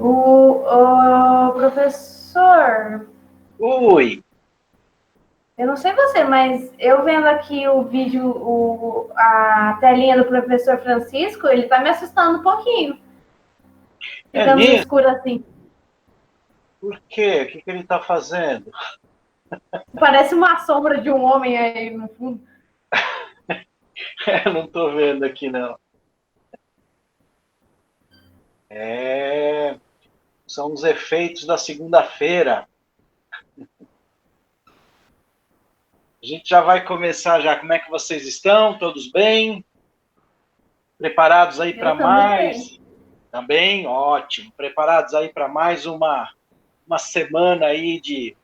O professor, Oi. eu não sei você, mas eu vendo aqui o vídeo, a telinha do professor Francisco, ele tá me assustando um pouquinho. É Ficando no mesmo? escuro assim. Por quê? O que ele está fazendo? Parece uma sombra de um homem aí no fundo. Não estou vendo aqui, não. São os efeitos da segunda-feira. A gente já vai começar já. Como é que vocês estão? Todos bem? Preparados aí para Eu também mais? bem. Também? Ótimo. Preparados aí para mais uma semana aí de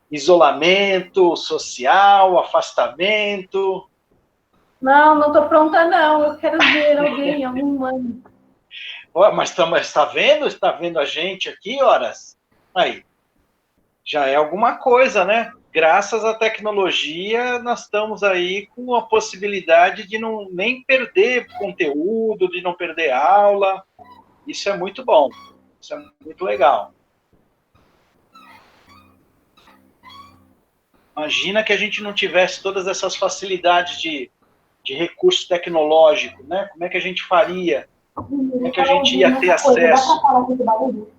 isolamento social, afastamento? Não, não tô pronta não. Eu quero ver alguém, algum humano. Mas está vendo? Está vendo a gente aqui, horas? Aí, já é alguma coisa, né? Graças à tecnologia, nós estamos aí com a possibilidade de não nem perder conteúdo, de não perder aula. Isso é muito bom. Isso é muito legal. Imagina que a gente não tivesse todas essas facilidades de recurso tecnológico, né? Como é que a gente faria? Como é que a Tá gente ia ouvindo ter essa coisa? Dá pra acesso? falar muito barulho?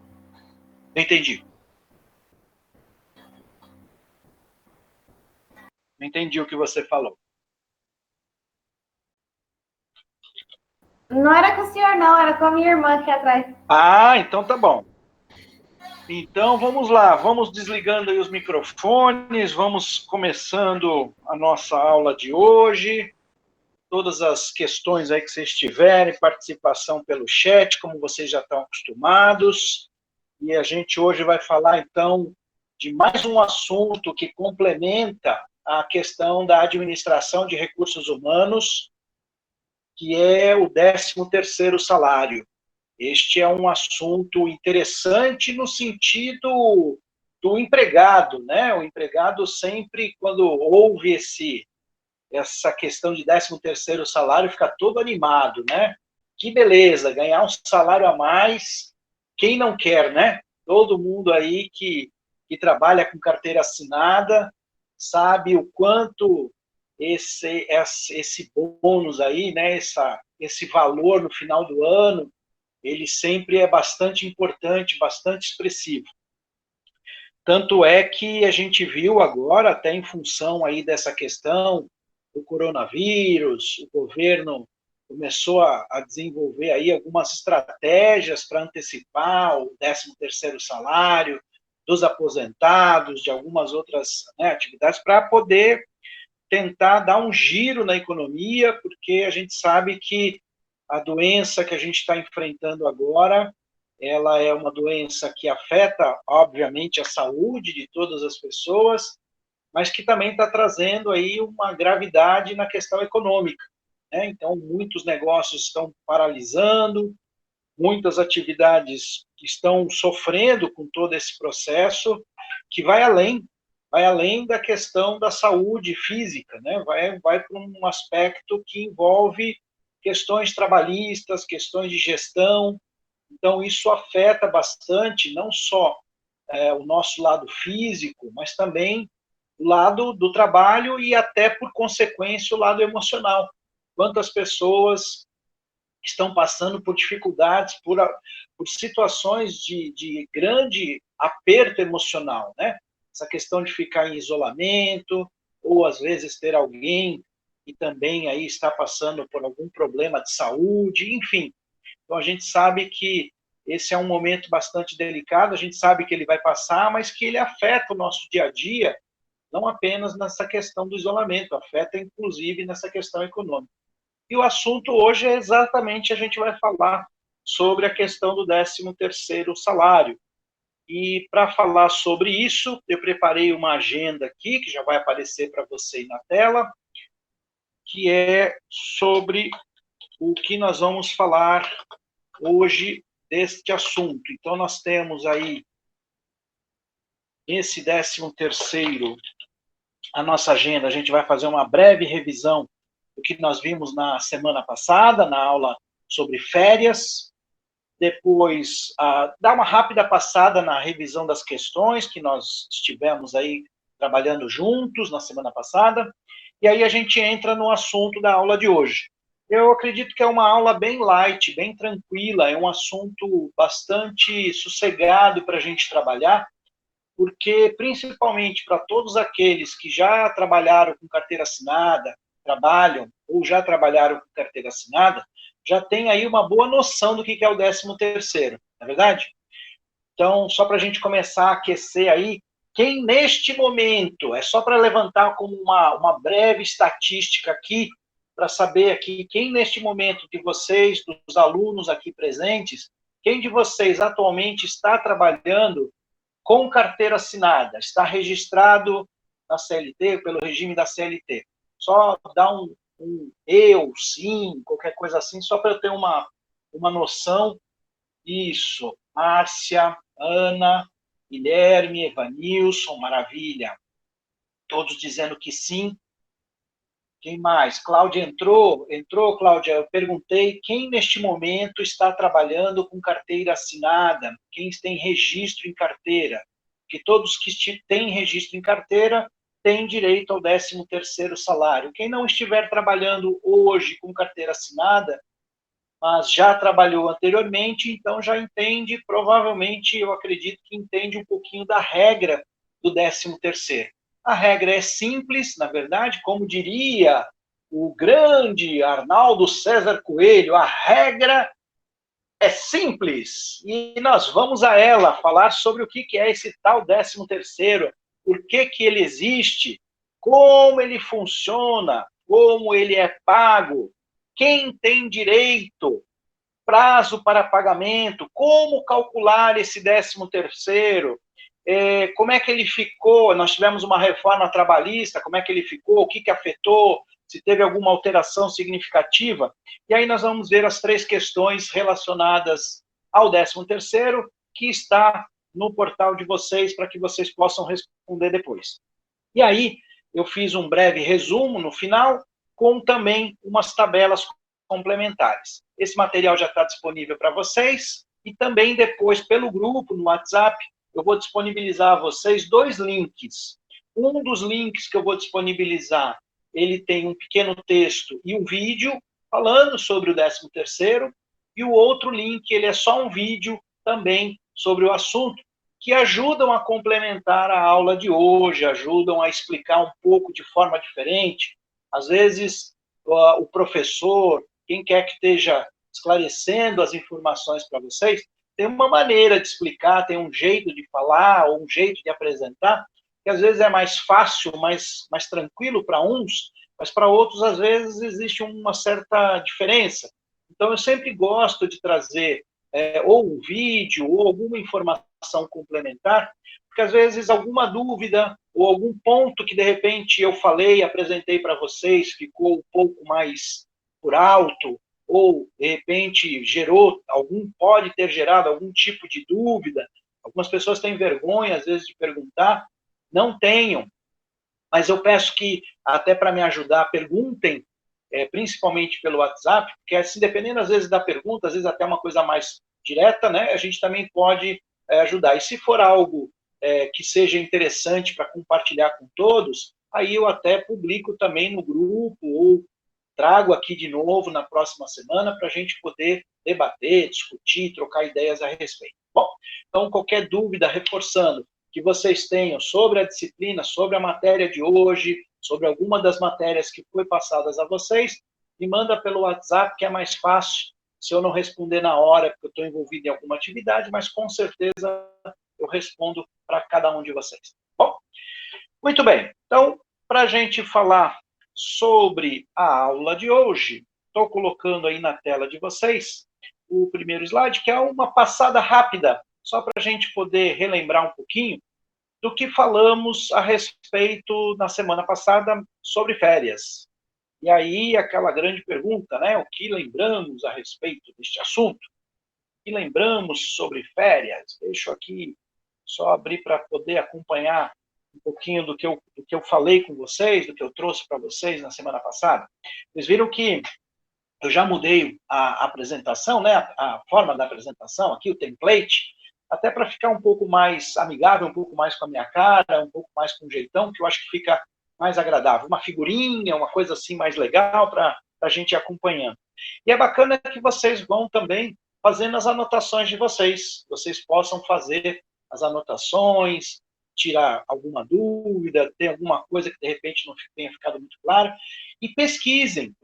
Não entendi. Não entendi o que você falou. Não era com o senhor, não. Era com a minha irmã aqui atrás. Ah, então tá bom. Então vamos lá, vamos desligando aí os microfones, vamos começando a nossa aula de hoje. Todas as questões aí que vocês tiverem, participação pelo chat, como vocês já estão acostumados. E a gente hoje vai falar então de mais um assunto que complementa a questão da administração de recursos humanos, que é o 13º salário. Este é um assunto interessante no sentido do empregado, né? O empregado sempre, quando ouve essa questão de 13º salário, fica todo animado, né? Que beleza, ganhar um salário a mais, quem não quer, né? Todo mundo aí que trabalha com carteira assinada sabe o quanto esse bônus aí, né? Esse valor no final do ano, ele sempre é bastante importante, bastante expressivo. Tanto é que a gente viu agora, até em função aí dessa questão do coronavírus, o governo começou a desenvolver aí algumas estratégias para antecipar o 13º salário dos aposentados, de algumas outras, né, atividades, para poder tentar dar um giro na economia, porque a gente sabe que a doença que a gente está enfrentando agora, ela é uma doença que afeta, obviamente, a saúde de todas as pessoas, mas que também está trazendo aí uma gravidade na questão econômica, né? Então, muitos negócios estão paralisando, muitas atividades estão sofrendo com todo esse processo, que vai além da questão da saúde física, né? Vai para um aspecto que envolve questões trabalhistas, questões de gestão, Então, isso afeta bastante, não só o nosso lado físico, mas também o lado do trabalho e até, por consequência, o lado emocional. Quantas pessoas estão passando por dificuldades, por situações de grande aperto emocional, né? Essa questão de ficar em isolamento, ou às vezes ter alguém que também aí está passando por algum problema de saúde, enfim. Então a gente sabe que esse é um momento bastante delicado, a gente sabe que ele vai passar, mas que ele afeta o nosso dia a dia, não apenas nessa questão do isolamento, afeta inclusive nessa questão econômica. E o assunto hoje é exatamente, a gente vai falar sobre a questão do 13º salário. E para falar sobre isso, eu preparei uma agenda aqui, que já vai aparecer para você aí na tela, que é sobre o que nós vamos falar hoje deste assunto. Então, nós temos aí, esse 13º, a nossa agenda, a gente vai fazer uma breve revisão do que nós vimos na semana passada, na aula sobre férias. Depois, dar uma rápida passada na revisão das questões que nós estivemos aí trabalhando juntos na semana passada. E aí a gente entra no assunto da aula de hoje. Eu acredito que é uma aula bem light, bem tranquila, é um assunto bastante sossegado para a gente trabalhar, porque, principalmente para todos aqueles que já trabalharam com carteira assinada, trabalham ou já trabalharam com carteira assinada, já tem aí uma boa noção do que é o 13º, não é verdade? Então, só para a gente começar a aquecer aí, quem neste momento, é só para levantar como uma breve estatística aqui, para saber aqui, quem neste momento de vocês, dos alunos aqui presentes, quem de vocês atualmente está trabalhando com carteira assinada, está registrado na CLT, pelo regime da CLT. Só dá um eu, sim, qualquer coisa assim, só para eu ter uma noção. Isso, Márcia, Ana, Guilherme, Evanilson, maravilha. Todos dizendo que sim. Quem mais? Cláudia entrou, Cláudia. Eu perguntei quem neste momento está trabalhando com carteira assinada, quem tem registro em carteira. Que todos que têm registro em carteira têm direito ao 13º salário. Quem não estiver trabalhando hoje com carteira assinada, mas já trabalhou anteriormente, então já entende, provavelmente, eu acredito que entende um pouquinho da regra do 13º. A regra é simples, na verdade, como diria o grande Arnaldo César Coelho, a regra é simples. E nós vamos a ela falar sobre o que é esse tal 13º, por que ele existe, como ele funciona, como ele é pago, quem tem direito, prazo para pagamento, como calcular esse 13º, como é que ele ficou, nós tivemos uma reforma trabalhista, como é que ele ficou, o que afetou, se teve alguma alteração significativa, e aí nós vamos ver as 3 questões relacionadas ao 13º, que está no portal de vocês, para que vocês possam responder depois. E aí, eu fiz um breve resumo no final, com também umas tabelas complementares. Esse material já está disponível para vocês, e também depois, pelo grupo, no WhatsApp, eu vou disponibilizar a vocês 2 links. Um dos links que eu vou disponibilizar, ele tem um pequeno texto e um vídeo falando sobre o 13º, e o outro link, ele é só um vídeo também sobre o assunto, que ajudam a complementar a aula de hoje, ajudam a explicar um pouco de forma diferente. Às vezes, o professor, quem quer que esteja esclarecendo as informações para vocês, tem uma maneira de explicar, tem um jeito de falar, ou um jeito de apresentar, que às vezes é mais fácil, mais tranquilo para uns, mas para outros, às vezes, existe uma certa diferença. Então, eu sempre gosto de trazer ou um vídeo, ou alguma informação complementar, porque às vezes alguma dúvida, ou algum ponto que de repente eu falei, apresentei para vocês, ficou um pouco mais por alto, ou de repente pode ter gerado algum tipo de dúvida. Algumas pessoas têm vergonha, às vezes, de perguntar. Não tenham, mas eu peço que, até para me ajudar, perguntem, principalmente pelo WhatsApp, porque assim, dependendo às vezes da pergunta, às vezes até uma coisa mais direta, né, a gente também pode ajudar. E se for algo que seja interessante para compartilhar com todos, aí eu até publico também no grupo ou trago aqui de novo na próxima semana para a gente poder debater, discutir, trocar ideias a respeito. Bom, então qualquer dúvida, reforçando, que vocês tenham sobre a disciplina, sobre a matéria de hoje, sobre alguma das matérias que foi passadas a vocês, me manda pelo WhatsApp, que é mais fácil, se eu não responder na hora, porque eu estou envolvido em alguma atividade, mas com certeza eu respondo para cada um de vocês. Bom, muito bem. Então, para a gente falar sobre a aula de hoje, estou colocando aí na tela de vocês o primeiro slide, que é uma passada rápida, só para a gente poder relembrar um pouquinho do que falamos a respeito na semana passada sobre férias. E aí, aquela grande pergunta, né? O que lembramos a respeito deste assunto? O que lembramos sobre férias? Deixa eu aqui só abrir para poder acompanhar um pouquinho do que eu falei com vocês, do que eu trouxe para vocês na semana passada. Vocês viram que eu já mudei a apresentação, né? A forma da apresentação, aqui o template, até para ficar um pouco mais amigável, um pouco mais com a minha cara, um pouco mais com o jeitão, que eu acho que fica mais agradável. Uma figurinha, uma coisa assim mais legal para a gente ir acompanhando. E é bacana que vocês vão também fazendo as anotações de vocês. Vocês possam fazer as anotações, tirar alguma dúvida, ter alguma coisa que de repente não tenha ficado muito claro. E pesquisem,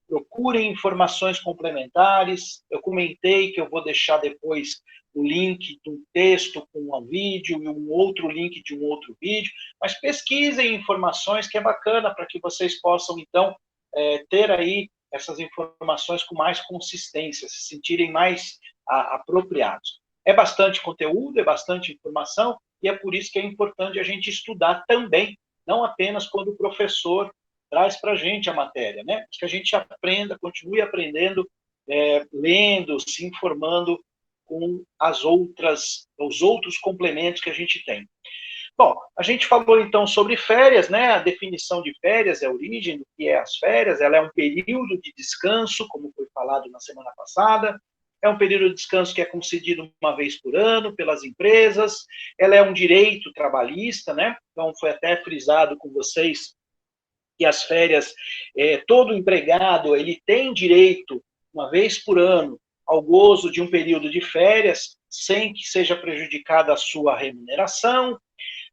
procurem informações complementares. Eu comentei que eu vou deixar depois o link de um texto com um vídeo e um outro link de um outro vídeo, mas pesquisem informações, que é bacana para que vocês possam, então, ter aí essas informações com mais consistência, se sentirem mais apropriados. É bastante conteúdo, é bastante informação, e é por isso que é importante a gente estudar também, não apenas quando o professor traz para a gente a matéria, né? Que a gente aprenda, continue aprendendo, lendo, se informando com os outros complementos que a gente tem. Bom, a gente falou então sobre férias, né? A definição de férias, a origem do que é as férias, ela é um período de descanso, como foi falado na semana passada, é um período de descanso que é concedido uma vez por ano pelas empresas, ela é um direito trabalhista, né? Então foi até frisado com vocês que as férias, todo empregado, ele tem direito, uma vez por ano, ao gozo de um período de férias, sem que seja prejudicada a sua remuneração,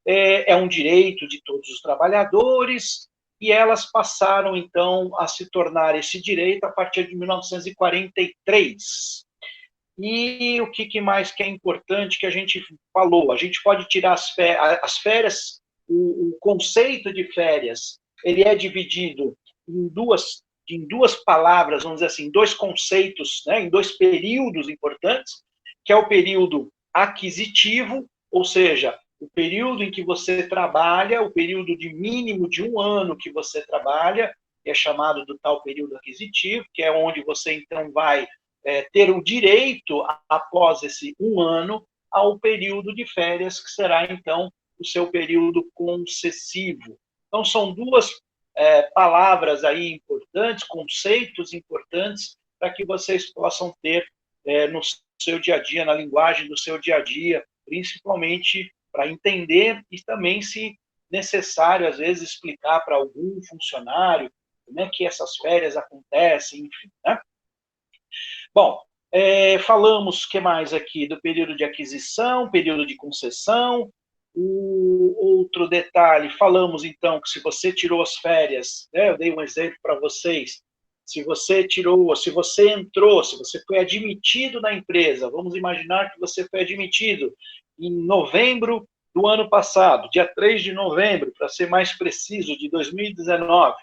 é um direito de todos os trabalhadores, e elas passaram, então, a se tornar esse direito a partir de 1943. E o que mais que é importante que a gente falou? A gente pode tirar as férias, o conceito de férias, ele é dividido em duas palavras, vamos dizer assim, em dois conceitos, né, em dois períodos importantes, que é o período aquisitivo, ou seja, o período em que você trabalha, o período de mínimo de um ano que você trabalha, que é chamado do tal período aquisitivo, que é onde você, então, vai ter o direito, após esse um ano, ao período de férias, que será, então, o seu período concessivo. Então, são duas palavras aí importantes, conceitos importantes, para que vocês possam ter no seu dia a dia, na linguagem do seu dia a dia, principalmente para entender e também, se necessário, às vezes, explicar para algum funcionário como é que essas férias acontecem, enfim, né? Bom, falamos, o que mais aqui? Do período de aquisição, período de concessão. O outro detalhe, falamos então que se você tirou as férias, né, eu dei um exemplo para vocês, se você tirou, se você entrou, se você foi admitido na empresa, vamos imaginar que você foi admitido em novembro do ano passado, dia 3 de novembro, para ser mais preciso, de 2019.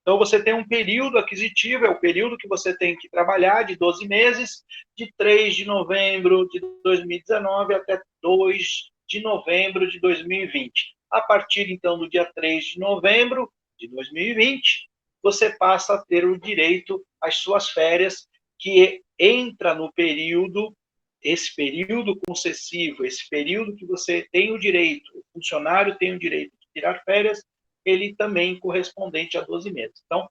Então, você tem um período aquisitivo, é o período que você tem que trabalhar, de 12 meses, de 3 de novembro de 2019 até 2 de novembro de 2020. A partir, então, do dia 3 de novembro de 2020, você passa a ter o direito às suas férias, que entra no período, esse período concessivo, esse período que você tem o direito, o funcionário tem o direito de tirar férias, ele também correspondente a 12 meses. Então,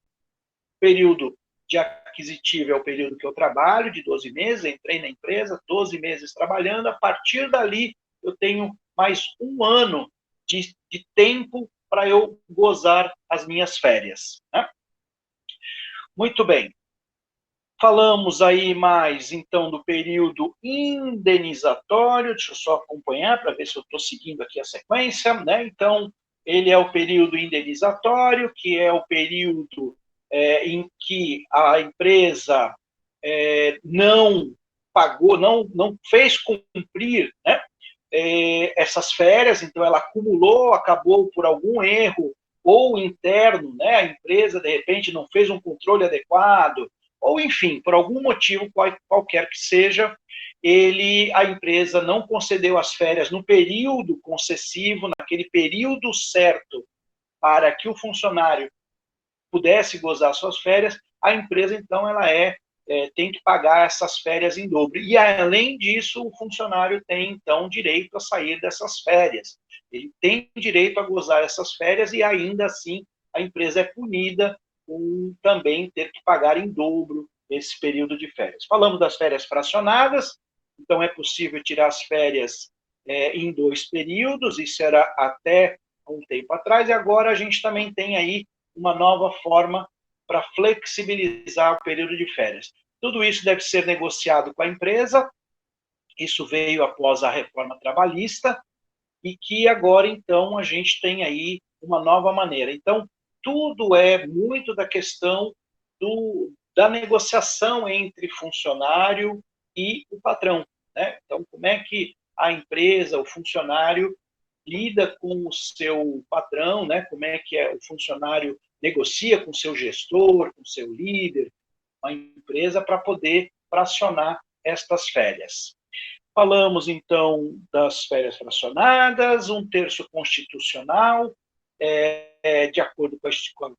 período de aquisitivo é o período que eu trabalho, de 12 meses, entrei na empresa, 12 meses trabalhando, a partir dali eu tenho mais um ano de tempo para eu gozar as minhas férias, né? Muito bem. Falamos aí mais, então, do período indenizatório. Deixa eu só acompanhar para ver se eu estou seguindo aqui a sequência, né? Então, ele é o período indenizatório, que é o período em que a empresa não pagou, não fez cumprir, né, essas férias, então ela acumulou, acabou por algum erro ou interno, né, a empresa de repente não fez um controle adequado, ou enfim, por algum motivo qualquer que seja, a empresa não concedeu as férias no período concessivo, naquele período certo para que o funcionário pudesse gozar suas férias, a empresa então ela tem que pagar essas férias em dobro. E, além disso, o funcionário tem, então, direito a sair dessas férias. Ele tem direito a gozar essas férias e, ainda assim, a empresa é punida com também ter que pagar em dobro esse período de férias. Falamos das férias fracionadas, então é possível tirar as férias em 2 períodos, isso era até um tempo atrás, e agora a gente também tem aí uma nova forma para flexibilizar o período de férias. Tudo isso deve ser negociado com a empresa, isso veio após a reforma trabalhista, e que agora, então, a gente tem aí uma nova maneira. Então, tudo é muito da questão da negociação entre funcionário e o patrão, né? Então, como é que a empresa, o funcionário, lida com o seu patrão, né? Como é que o funcionário negocia com o seu gestor, com o seu líder, uma empresa para poder fracionar estas férias. Falamos, então, das férias fracionadas, 1/3 constitucional, de acordo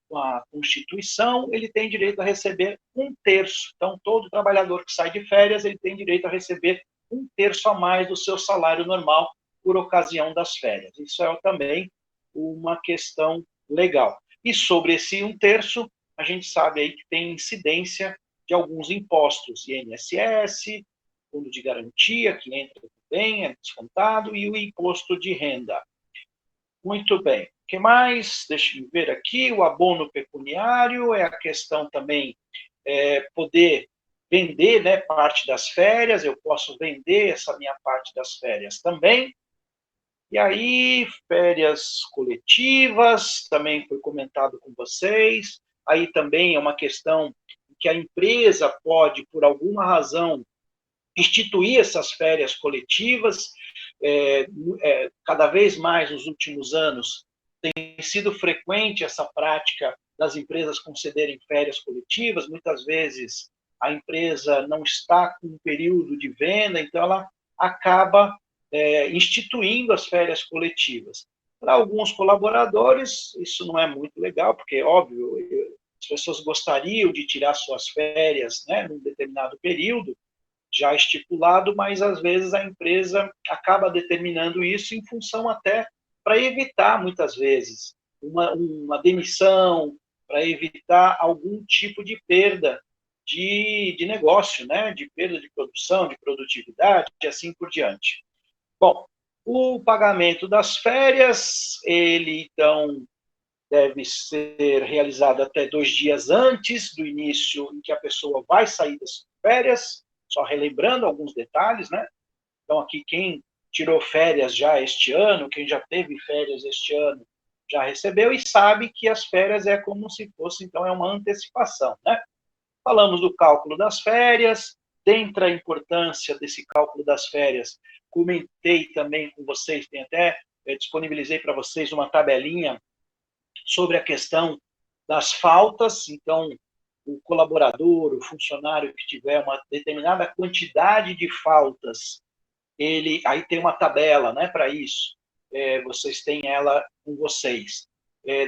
com a Constituição, ele tem direito a receber 1/3. Então, todo trabalhador que sai de férias, ele tem direito a receber 1/3 a mais do seu salário normal por ocasião das férias. Isso é também uma questão legal. E sobre esse 1/3, a gente sabe aí que tem incidência de alguns impostos, INSS, fundo de garantia, que entra também, é descontado, e o imposto de renda. Muito bem. O que mais? Deixa eu ver aqui. O abono pecuniário é a questão também poder vender, né, parte das férias. Eu posso vender essa minha parte das férias também. E aí, férias coletivas, também foi comentado com vocês. Aí também é uma questão que a empresa pode, por alguma razão, instituir essas férias coletivas. Cada vez mais nos últimos anos tem sido frequente essa prática das empresas concederem férias coletivas. Muitas vezes a empresa não está com um período de venda, então ela acaba instituindo as férias coletivas. Para alguns colaboradores, isso não é muito legal, porque, óbvio, as pessoas gostariam de tirar suas férias, né, num determinado período, já estipulado, mas às vezes a empresa acaba determinando isso em função até para evitar, muitas vezes, uma demissão, para evitar algum tipo de perda de negócio, né? De perda de produção, de produtividade, e assim por diante. Bom, o pagamento das férias, ele, então, deve ser realizado até 2 dias antes do início em que a pessoa vai sair das férias, só relembrando alguns detalhes, né? Então, aqui, quem tirou férias já este ano, quem já teve férias este ano, já recebeu e sabe que as férias é como se fosse, então, é uma antecipação, né? Falamos do cálculo das férias, dentre a importância desse cálculo das férias, comentei também com vocês, tem até disponibilizei para vocês uma tabelinha sobre a questão das faltas. Então, o colaborador, o funcionário que tiver uma determinada quantidade de faltas, aí tem uma tabela, né, para isso. Vocês têm ela com vocês.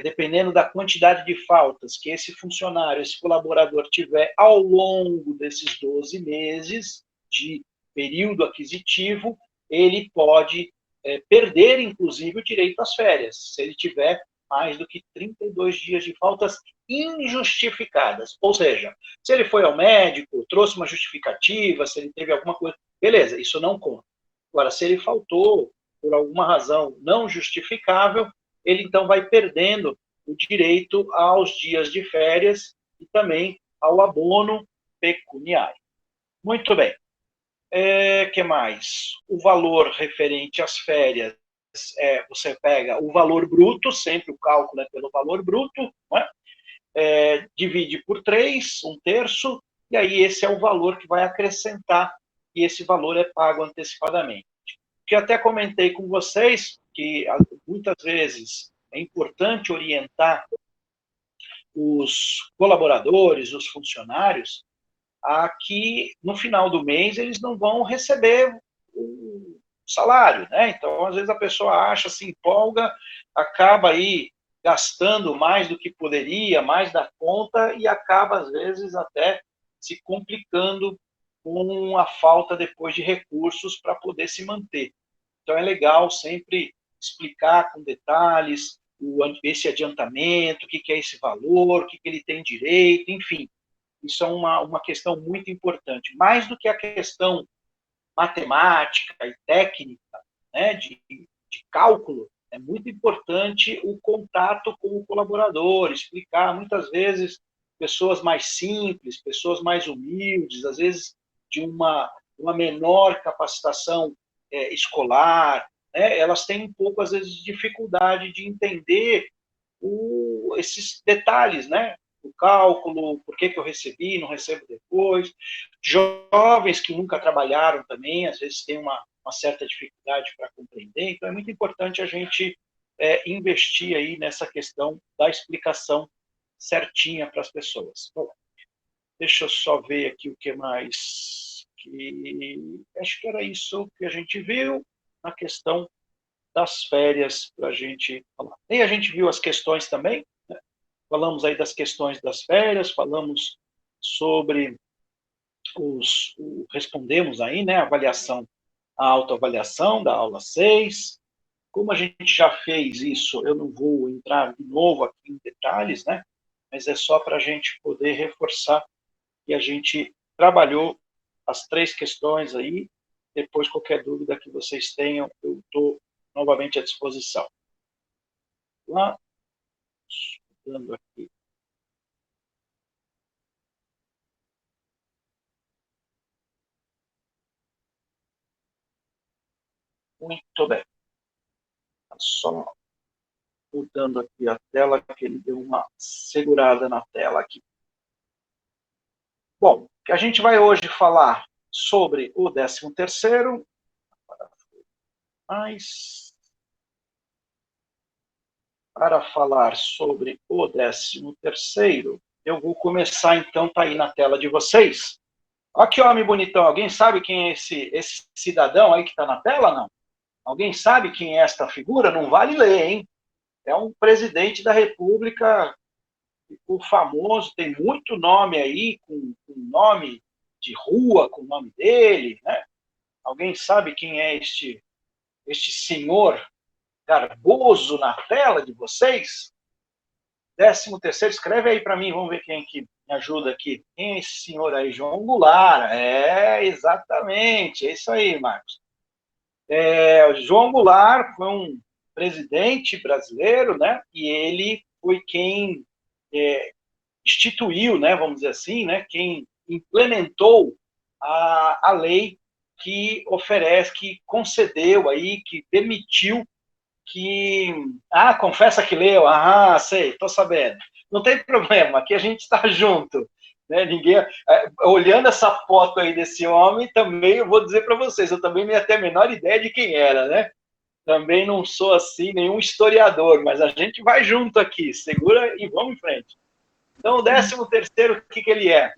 Dependendo da quantidade de faltas que esse funcionário, esse colaborador tiver ao longo desses 12 meses de período aquisitivo, ele pode perder, inclusive, o direito às férias, se ele tiver mais do que 32 dias de faltas injustificadas. Ou seja, se ele foi ao médico, trouxe uma justificativa, se ele teve alguma coisa, beleza, isso não conta. Agora, se ele faltou por alguma razão não justificável, ele então vai perdendo o direito aos dias de férias e também ao abono pecuniário. Muito bem. Que mais? O valor referente às férias, você pega o valor bruto, sempre o cálculo é pelo valor bruto, né? Divide por 3, um terço, e aí esse é o valor que vai acrescentar, e esse valor é pago antecipadamente. Que até comentei com vocês que muitas vezes é importante orientar os colaboradores, os funcionários, a que no final do mês eles não vão receber o salário, né? Então, às vezes a pessoa acha, se empolga, acaba aí gastando mais do que poderia, mais da conta, e acaba, às vezes, até se complicando com a falta depois de recursos para poder se manter. Então, é legal sempre explicar com detalhes esse adiantamento, o que é esse valor, o que ele tem direito, enfim. Isso é uma questão muito importante. Mais do que a questão matemática e técnica, né, de cálculo, é muito importante o contato com o colaborador, explicar. Muitas vezes, pessoas mais simples, pessoas mais humildes, às vezes de uma menor capacitação escolar, né, elas têm um pouco, às vezes, de dificuldade de entender esses detalhes, né? O cálculo, por que eu recebi, não recebo depois. Jovens que nunca trabalharam também, às vezes têm uma certa dificuldade para compreender, então é muito importante a gente investir aí nessa questão da explicação certinha para as pessoas. Bom, deixa eu só ver aqui o que mais, acho que era isso que a gente viu na questão das férias para a gente falar. E a gente viu as questões também, né? Falamos aí das questões das férias, falamos sobre respondemos aí, né, a autoavaliação da aula 6. Como a gente já fez isso, eu não vou entrar de novo aqui em detalhes, né, mas é só para a gente poder reforçar que a gente trabalhou as 3 questões aí. Depois, qualquer dúvida que vocês tenham, eu estou novamente à disposição. Lá, dando aqui. Muito bem. Só mudando aqui a tela, que ele deu uma segurada na tela aqui. Bom, a gente vai hoje falar sobre o 13º, mas para falar sobre o 13º, eu vou começar então, tá aí na tela de vocês. Olha que homem bonitão, alguém sabe quem é esse cidadão aí que está na tela, não? Alguém sabe quem é esta figura? Não vale ler, hein? É um presidente da República, ficou famoso, tem muito nome aí, com nome de rua, com o nome dele, né? Alguém sabe quem é este senhor garboso na tela de vocês? 13º, escreve aí para mim, vamos ver quem que me ajuda aqui. Quem é esse senhor aí? João Goulart. Exatamente, é isso aí, Marcos. João Goulart foi um presidente brasileiro, né? E ele foi quem instituiu, né? Vamos dizer assim, né? Quem implementou a lei que oferece, que concedeu aí, que permitiu que... confessa que leu. Sei, estou sabendo. Não tem problema, aqui a gente está junto. Né? Olhando essa foto aí desse homem, também eu vou dizer para vocês, eu também não ia ter a menor ideia de quem era, né? Também não sou assim, nenhum historiador, mas a gente vai junto aqui, segura e vamos em frente. Então, o 13º, o que ele é?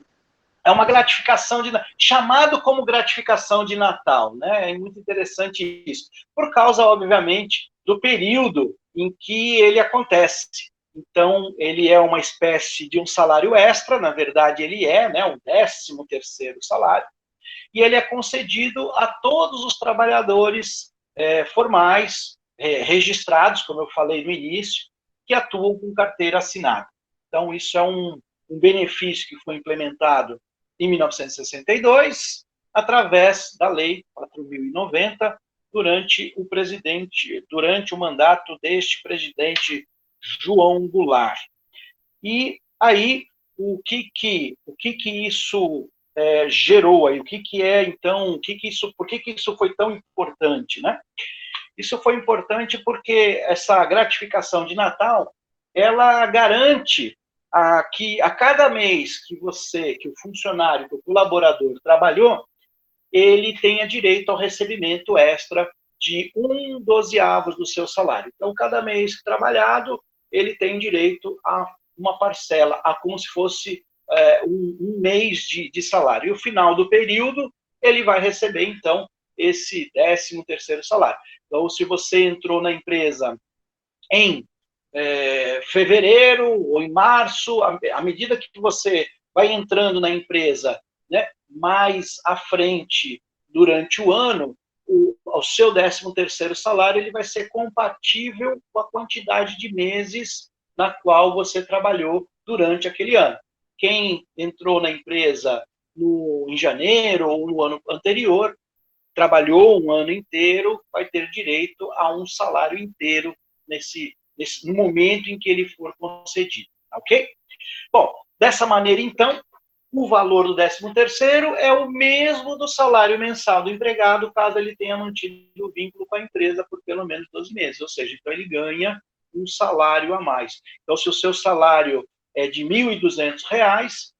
É uma gratificação chamado como gratificação de Natal, né? É muito interessante isso, por causa, obviamente, do período em que ele acontece. Então, ele é uma espécie de um salário extra, na verdade ele é, né, o 13º salário, e ele é concedido a todos os trabalhadores formais, registrados, como eu falei no início, que atuam com carteira assinada. Então, isso é um benefício que foi implementado em 1962, através da Lei 4.090, durante o mandato deste presidente João Goulart. E aí, o que isso gerou aí? Por que isso foi tão importante, né? Isso foi importante porque essa gratificação de Natal, ela garante que a cada mês que o funcionário, que o colaborador trabalhou, ele tenha direito ao recebimento extra de 1/12 do seu salário. Então, cada mês trabalhado, ele tem direito a uma parcela, como se fosse um mês de salário. E o final do período, ele vai receber, então, esse 13º salário. Então, se você entrou na empresa em fevereiro ou em março, à medida que você vai entrando na empresa, né, mais à frente durante o ano, o seu 13º salário ele vai ser compatível com a quantidade de meses na qual você trabalhou durante aquele ano. Quem entrou na empresa em janeiro ou no ano anterior, trabalhou um ano inteiro, vai ter direito a um salário inteiro no momento em que ele for concedido, ok? Bom, dessa maneira, então, o valor do 13º é o mesmo do salário mensal do empregado, caso ele tenha mantido o vínculo com a empresa por pelo menos 12 meses, ou seja, então ele ganha um salário a mais. Então, se o seu salário é de R$ 1.200,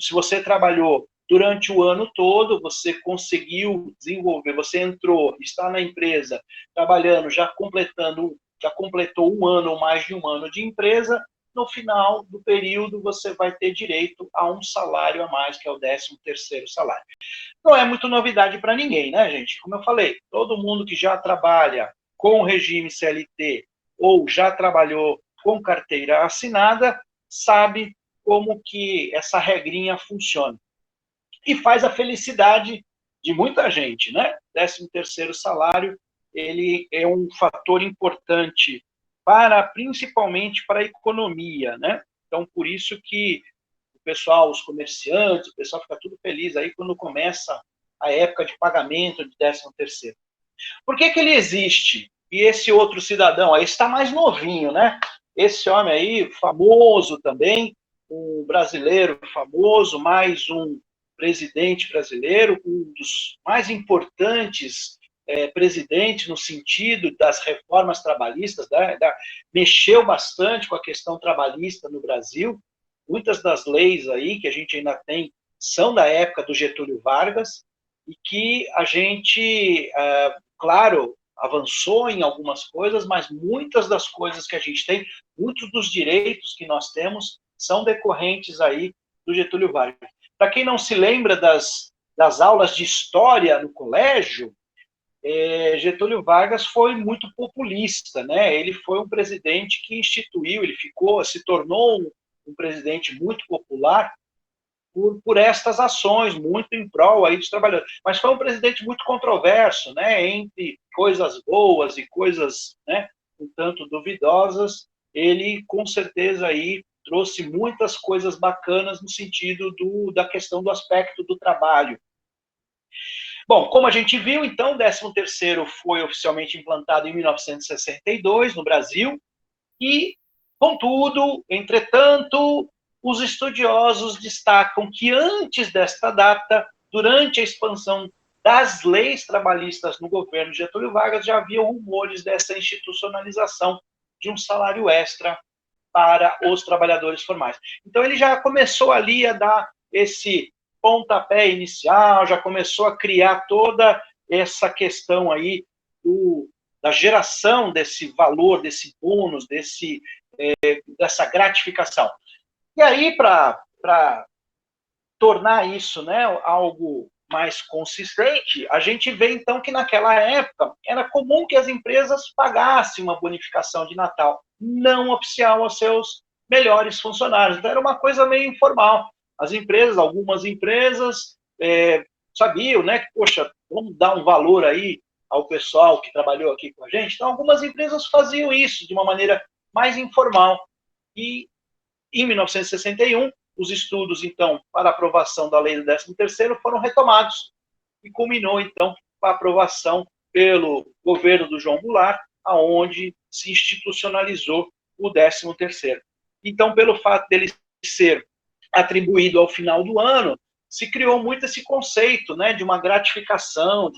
se você trabalhou durante o ano todo, você conseguiu desenvolver, você entrou, está na empresa, trabalhando, já completou um ano ou mais de um ano de empresa, no final do período você vai ter direito a um salário a mais, que é o 13º salário. Não é muito novidade para ninguém, né, gente? Como eu falei, todo mundo que já trabalha com regime CLT ou já trabalhou com carteira assinada, sabe como que essa regrinha funciona. E faz a felicidade de muita gente, né? 13º salário, ele é um fator importante principalmente para a economia, né? Então, por isso que o pessoal, os comerciantes, o pessoal fica tudo feliz aí quando começa a época de pagamento de 13º. Por que ele existe? E esse outro cidadão aí está mais novinho, né? Esse homem aí, famoso também, um brasileiro famoso, mais um presidente brasileiro, um dos mais importantes presidentes no sentido das reformas trabalhistas, mexeu bastante com a questão trabalhista no Brasil. Muitas das leis aí que a gente ainda tem são da época do Getúlio Vargas e que a gente, claro, avançou em algumas coisas, mas muitas das coisas que a gente tem, muitos dos direitos que nós temos, são decorrentes aí do Getúlio Vargas. Para quem não se lembra das aulas de história no colégio, Getúlio Vargas foi muito populista, né? Ele foi um presidente que instituiu, se tornou um presidente muito popular por estas ações, muito em prol aí dos trabalhadores. Mas foi um presidente muito controverso, né? Entre coisas boas e coisas, né, um tanto duvidosas, ele com certeza aí trouxe muitas coisas bacanas no sentido da questão do aspecto do trabalho. Bom, como a gente viu, então, o 13º foi oficialmente implantado em 1962 no Brasil e, contudo, entretanto, os estudiosos destacam que antes desta data, durante a expansão das leis trabalhistas no governo Getúlio Vargas, já havia rumores dessa institucionalização de um salário extra para os trabalhadores formais. Então, ele já começou ali a dar esse pontapé inicial, já começou a criar toda essa questão aí da geração desse valor, desse bônus, dessa gratificação. E aí, para tornar isso, né, algo mais consistente, a gente vê, então, que naquela época era comum que as empresas pagassem uma bonificação de Natal não oficial aos seus melhores funcionários. Então, era uma coisa meio informal. Algumas empresas sabiam, né, que, poxa, vamos dar um valor aí ao pessoal que trabalhou aqui com a gente. Então, algumas empresas faziam isso de uma maneira mais informal. E, em 1961, os estudos, então, para aprovação da lei do 13º foram retomados e culminou, então, com a aprovação pelo governo do João Goulart, aonde se institucionalizou o 13º. Então, pelo fato dele ser atribuído ao final do ano, se criou muito esse conceito, né, de uma gratificação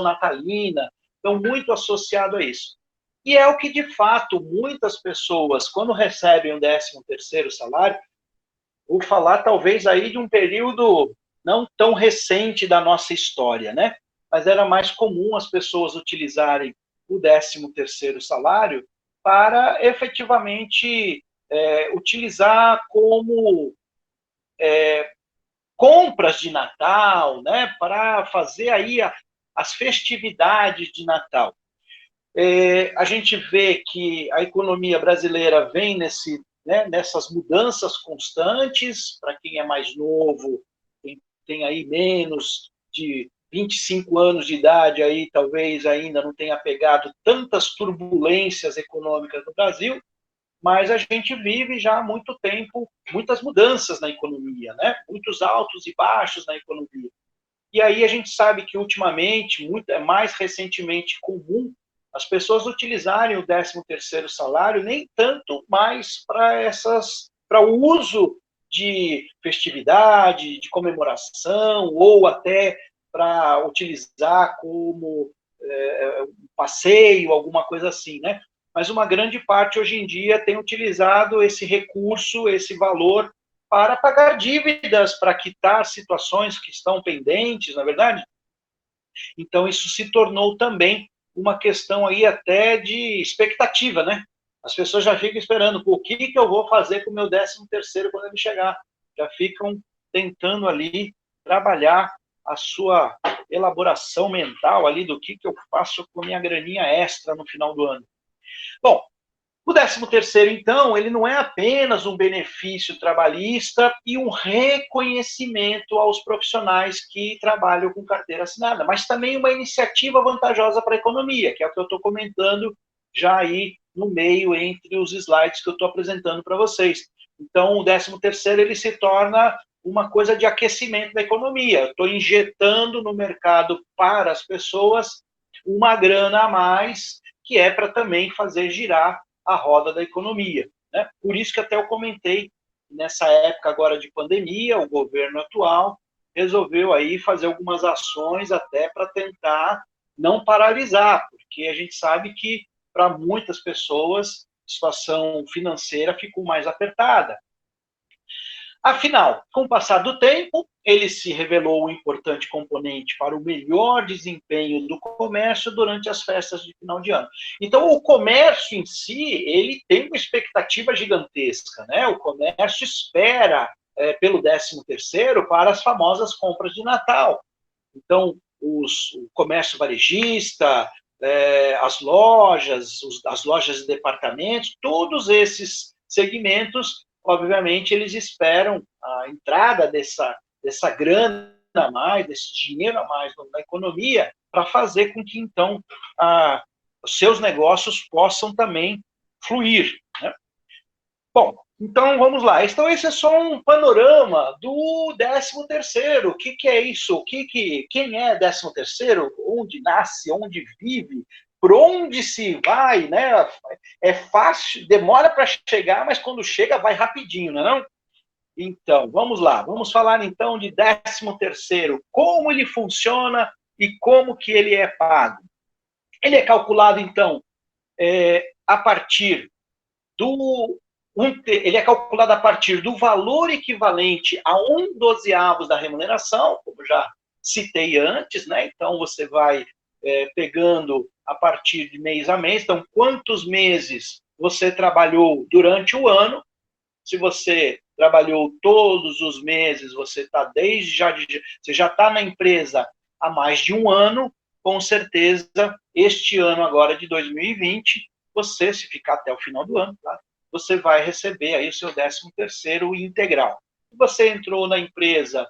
natalina, então muito associado a isso. E é o que, de fato, muitas pessoas, quando recebem o 13º salário, vou falar talvez aí de um período não tão recente da nossa história, né? Mas era mais comum as pessoas utilizarem o 13º salário para efetivamente utilizar como compras de Natal, né? Para fazer aí as festividades de Natal. A gente vê que a economia brasileira vem nessas mudanças constantes. Para quem é mais novo, tem aí menos de 25 anos de idade, aí talvez ainda não tenha pegado tantas turbulências econômicas no Brasil, mas a gente vive já há muito tempo muitas mudanças na economia, né? Muitos altos e baixos na economia. E aí a gente sabe que ultimamente, mais recentemente comum, as pessoas utilizarem o 13º salário nem tanto mais para o uso de festividade, de comemoração, ou até para utilizar como um passeio, alguma coisa assim, né? Mas uma grande parte hoje em dia tem utilizado esse recurso, esse valor, para pagar dívidas, para quitar situações que estão pendentes, na verdade. Então, isso se tornou também uma questão aí até de expectativa, né? As pessoas já ficam esperando, o que eu vou fazer com o meu 13º quando ele chegar? Já ficam tentando ali trabalhar a sua elaboração mental ali do que eu faço com a minha graninha extra no final do ano. Bom, o 13º, então, ele não é apenas um benefício trabalhista e um reconhecimento aos profissionais que trabalham com carteira assinada, mas também uma iniciativa vantajosa para a economia, que é o que eu estou comentando já aí no meio entre os slides que eu estou apresentando para vocês. Então, o 13º, ele se torna uma coisa de aquecimento da economia. Eu estou injetando no mercado para as pessoas uma grana a mais, que é para também fazer girar a roda da economia, né? Por isso que até eu comentei, nessa época agora de pandemia, o governo atual resolveu aí fazer algumas ações até para tentar não paralisar, porque a gente sabe que para muitas pessoas a situação financeira ficou mais apertada. Afinal, com o passar do tempo, ele se revelou um importante componente para o melhor desempenho do comércio durante as festas de final de ano. Então, o comércio em si, ele tem uma expectativa gigantesca, né? O comércio espera pelo 13º para as famosas compras de Natal. Então, o comércio varejista, as lojas de departamentos, todos esses segmentos, obviamente, eles esperam a entrada dessa grana a mais, desse dinheiro a mais na economia, para fazer com que, então, os seus negócios possam também fluir, né? Bom, então vamos lá. Então, esse é só um panorama do 13º. O que é isso? Quem é 13º? Onde nasce? Onde vive? Por onde se vai, né? É fácil, demora para chegar, mas quando chega vai rapidinho, não é não? Então, vamos lá. Vamos falar então de 13º. Como ele funciona e como que ele é pago. Ele é calculado, então, a partir ele é calculado a partir do valor equivalente a 1/12 da remuneração, como já citei antes, né? Então, você vai pegando a partir de mês a mês. Então, quantos meses você trabalhou durante o ano? Se você trabalhou todos os meses, você já está na empresa há mais de um ano, com certeza, este ano agora de 2020, você, se ficar até o final do ano, claro, você vai receber aí o seu 13º integral. Se você entrou na empresa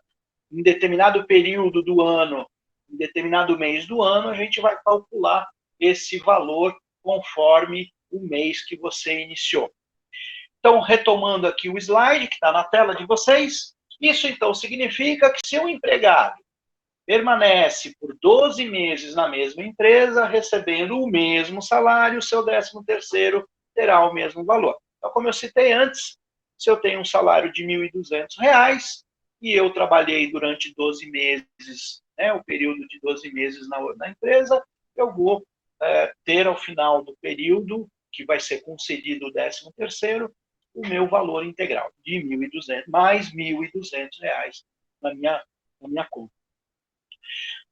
em determinado período do ano, em determinado mês do ano, a gente vai calcular esse valor conforme o mês que você iniciou. Então, retomando aqui o slide que está na tela de vocês, isso então significa que se um empregado permanece por 12 meses na mesma empresa, recebendo o mesmo salário, o seu 13º terá o mesmo valor. Então, como eu citei antes, se eu tenho um salário de R$ 1.200 e eu trabalhei durante 12 meses, né, o período de 12 meses na empresa, eu vou ter ao final do período, que vai ser concedido o 13º, o meu valor integral de 1.200, mais R$ 1.200 na minha conta.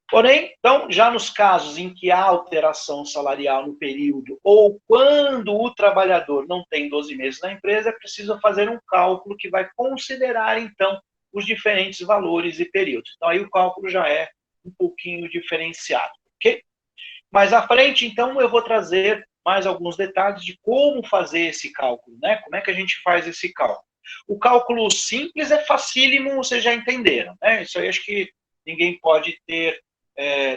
Porém, então, já nos casos em que há alteração salarial no período ou quando o trabalhador não tem 12 meses na empresa, é preciso fazer um cálculo que vai considerar, então, os diferentes valores e períodos. Então, aí o cálculo já é um pouquinho diferenciado, ok? Mais à frente, então, eu vou trazer mais alguns detalhes de como fazer esse cálculo, né? Como é que a gente faz esse cálculo? O cálculo simples é facílimo, vocês já entenderam, né? Isso aí acho que ninguém pode ter...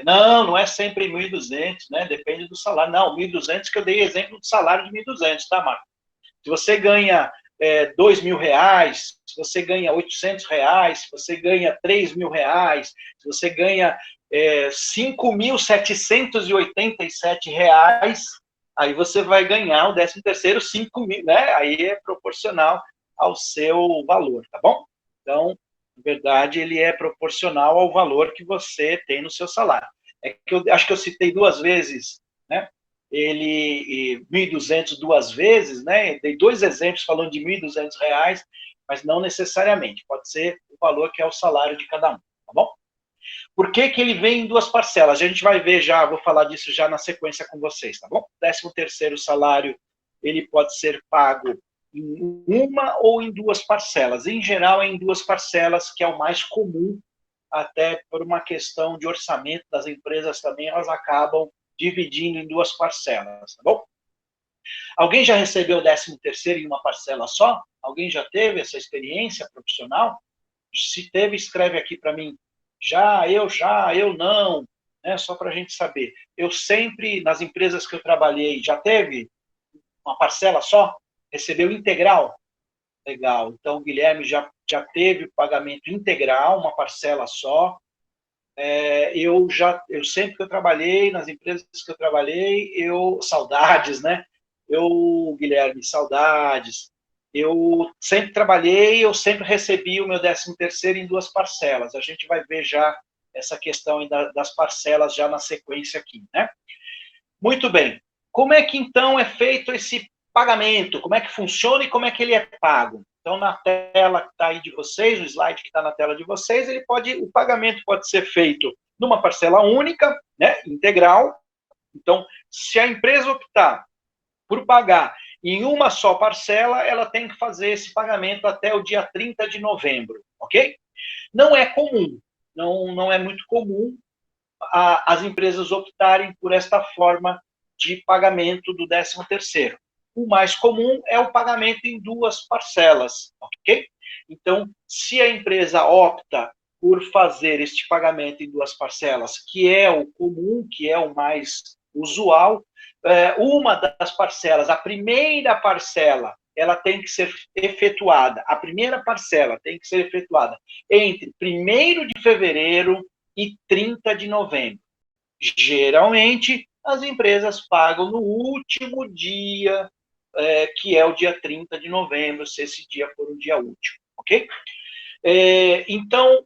não é sempre 1.200, né? Depende do salário. Não, 1.200 que eu dei exemplo de salário de 1.200, tá, Marco? Se você ganha R$2.000, se você ganha R$800, se você ganha R$3.000, se você ganha R$5.787, aí você vai ganhar o 13º 5.000, né? Aí é proporcional ao seu valor, tá bom? Então, na verdade, ele é proporcional ao valor que você tem no seu salário. É que eu acho que eu citei 2 vezes, né? Ele 1.200 2 vezes, né? Dei 2 exemplos falando de R$1.200, mas não necessariamente. Pode ser o valor que é o salário de cada um, tá bom? Por que ele vem em 2 parcelas? A gente vai ver já, vou falar disso já na sequência com vocês, tá bom? 13º salário, ele pode ser pago em 1 ou em 2 parcelas. Em geral, é em 2 parcelas, que é o mais comum, até por uma questão de orçamento das empresas também, elas acabam dividindo em 2 parcelas, tá bom? Alguém já recebeu o 13º em uma parcela só? Alguém já teve essa experiência profissional? Se teve, escreve aqui para mim. Já, eu não, né? Só para a gente saber. Eu sempre, nas empresas que eu trabalhei, já teve uma parcela só? Recebeu integral? Legal. Então, o Guilherme já teve o pagamento integral, uma parcela só. Eu sempre que eu trabalhei, nas empresas que eu trabalhei, saudades, né? Guilherme, saudades. Eu sempre trabalhei, eu sempre recebi o meu 13º em 2 parcelas. A gente vai ver já essa questão das parcelas já na sequência aqui, né? Muito bem. Como é que, então, é feito esse pagamento? Como é que funciona e como é que ele é pago? Então, na tela que está aí de vocês, o slide que está na tela de vocês, o pagamento pode ser feito numa parcela única, né, integral. Então, se a empresa optar por pagar em uma só parcela, ela tem que fazer esse pagamento até o dia 30 de novembro, ok? Não é comum, não é muito comum as empresas optarem por esta forma de pagamento do 13º. O mais comum é o pagamento em 2 parcelas, ok? Então, se a empresa opta por fazer este pagamento em 2 parcelas, que é o comum, que é o mais usual, uma das parcelas, a primeira parcela, ela tem que ser efetuada, a primeira parcela tem que ser efetuada entre 1º de fevereiro e 30 de novembro. Geralmente, as empresas pagam no último dia, que é o dia 30 de novembro, se esse dia for um dia útil, ok? Então,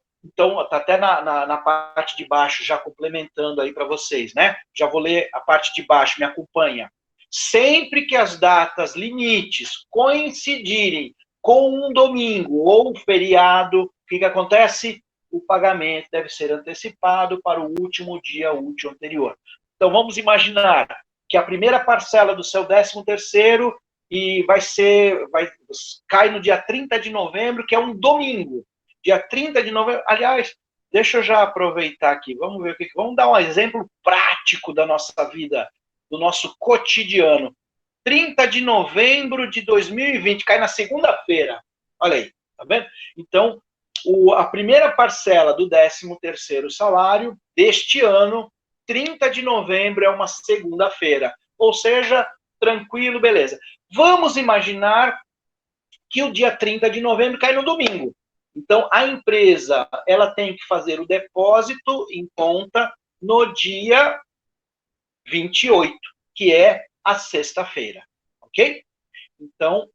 até na parte de baixo, já complementando aí para vocês, né? Já vou ler a parte de baixo, me acompanha. Sempre que as datas limites coincidirem com um domingo ou um feriado, o que acontece? O pagamento deve ser antecipado para o último dia útil anterior. Então, vamos imaginar que a primeira parcela do seu 13º cai no dia 30 de novembro, que é um domingo. Dia 30 de novembro, aliás, deixa eu já aproveitar aqui, vamos ver vamos dar um exemplo prático da nossa vida, do nosso cotidiano. 30 de novembro de 2020, cai na segunda-feira. Olha aí, tá vendo? Então, a primeira parcela do 13º salário deste ano, 30 de novembro, é uma segunda-feira. Ou seja, tranquilo, beleza. Vamos imaginar que o dia 30 de novembro cai no domingo. Então, a empresa ela tem que fazer o depósito em conta no dia 28, que é a sexta-feira, ok? Então,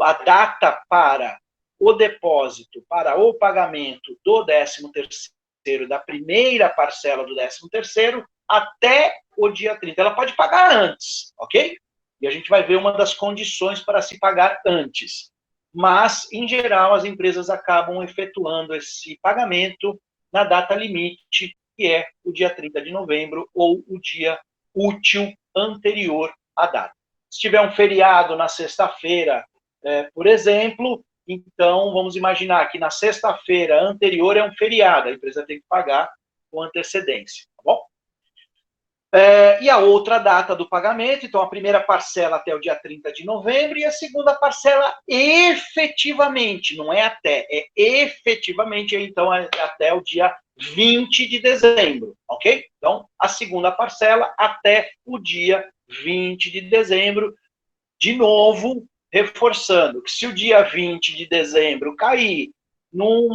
a data para o depósito, para o pagamento do 13º, da primeira parcela do 13º, até o dia 30. Ela pode pagar antes, ok? E a gente vai ver uma das condições para se pagar antes. Mas, em geral, as empresas acabam efetuando esse pagamento na data limite, que é o dia 30 de novembro ou o dia útil anterior à data. Se tiver um feriado na sexta-feira, por exemplo, então vamos imaginar que na sexta-feira anterior é um feriado, a empresa tem que pagar com antecedência, tá bom? E a outra data do pagamento, então a primeira parcela até o dia 30 de novembro e a segunda parcela efetivamente, não é até, é efetivamente, então até o dia 20 de dezembro, ok? Então, a segunda parcela até o dia 20 de dezembro, de novo, reforçando que se o dia 20 de dezembro cair num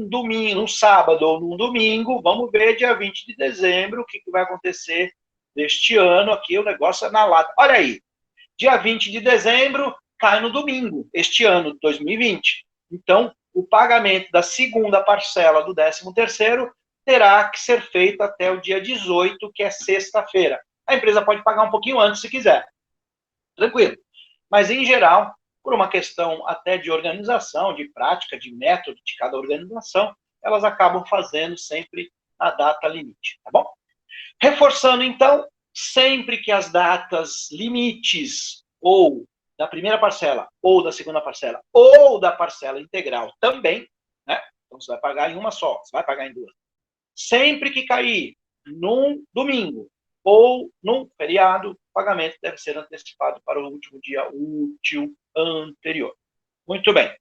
domingo, num sábado ou num domingo, vamos ver dia 20 de dezembro o que vai acontecer deste ano aqui, o negócio é na lata. Olha aí, dia 20 de dezembro cai no domingo, este ano, 2020. Então, o pagamento da segunda parcela do 13º terá que ser feito até o dia 18, que é sexta-feira. A empresa pode pagar um pouquinho antes, se quiser. Tranquilo. Mas, em geral, por uma questão até de organização, de prática, de método de cada organização, elas acabam fazendo sempre a data limite, tá bom? Reforçando, então, sempre que as datas limites, ou da primeira parcela, ou da segunda parcela, ou da parcela integral também, né? Então, você vai pagar em uma só, você vai pagar em duas. Sempre que cair num domingo ou num feriado, o pagamento deve ser antecipado para o último dia útil anterior. Muito bem.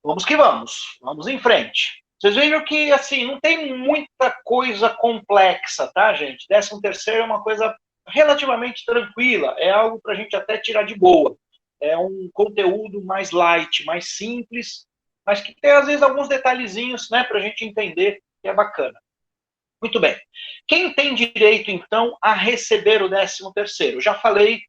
Vamos que vamos. Vamos em frente. Vocês viram que, assim, não tem muita coisa complexa, tá, gente? 13º é uma coisa relativamente tranquila. É algo para a gente até tirar de boa. É um conteúdo mais light, mais simples, mas que tem, às vezes, alguns detalhezinhos, né, para a gente entender que é bacana. Muito bem. Quem tem direito, então, a receber o 13º? Já falei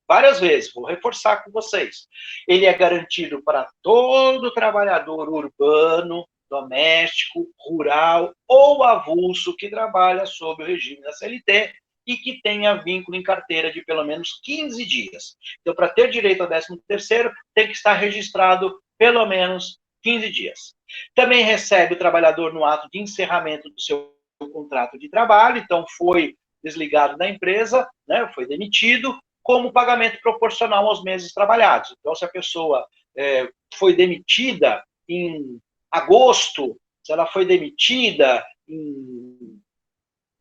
várias vezes, vou reforçar com vocês. Ele é garantido para todo trabalhador urbano, doméstico, rural ou avulso que trabalha sob o regime da CLT e que tenha vínculo em carteira de pelo menos 15 dias. Então, para ter direito ao 13º, tem que estar registrado pelo menos 15 dias. Também recebe o trabalhador no ato de encerramento do seu contrato de trabalho, então foi desligado da empresa, né, foi demitido, como pagamento proporcional aos meses trabalhados. Então, se a pessoa foi demitida em agosto, se ela foi demitida em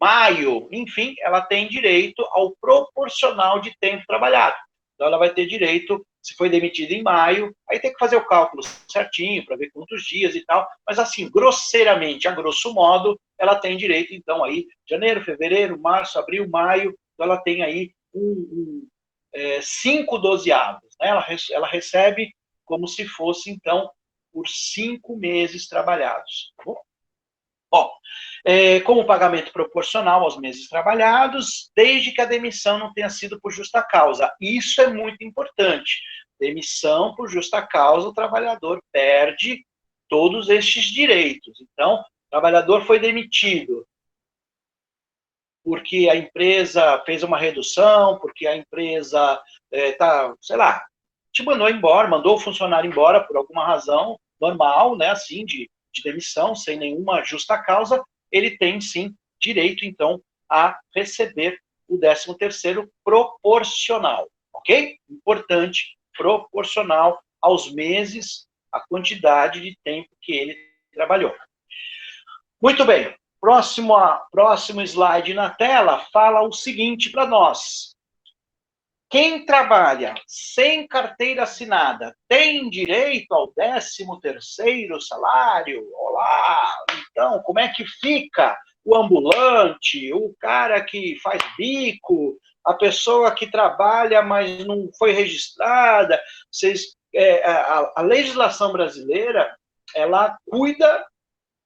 maio, enfim, ela tem direito ao proporcional de tempo trabalhado. Então, ela vai ter direito, se foi demitida em maio, aí tem que fazer o cálculo certinho para ver quantos dias e tal, mas assim, grosseiramente, a grosso modo, ela tem direito, então, aí, janeiro, fevereiro, março, abril, maio, então ela tem aí 5 dozeavos, né? Ela recebe como se fosse, então, por 5 meses trabalhados. Bom, como pagamento proporcional aos meses trabalhados, desde que a demissão não tenha sido por justa causa. Isso é muito importante. Demissão por justa causa, o trabalhador perde todos estes direitos. Então, o trabalhador foi demitido porque a empresa fez uma redução, porque a empresa sei lá, te mandou embora, mandou o funcionário embora por alguma razão normal, né, assim, de demissão, sem nenhuma justa causa, ele tem, sim, direito, então, a receber o 13º proporcional, ok? Importante, proporcional aos meses, a quantidade de tempo que ele trabalhou. Muito bem. Próximo slide na tela fala o seguinte para nós. Quem trabalha sem carteira assinada tem direito ao 13º salário? Olá! Então, como é que fica o ambulante, o cara que faz bico, a pessoa que trabalha, mas não foi registrada. A legislação brasileira, ela cuida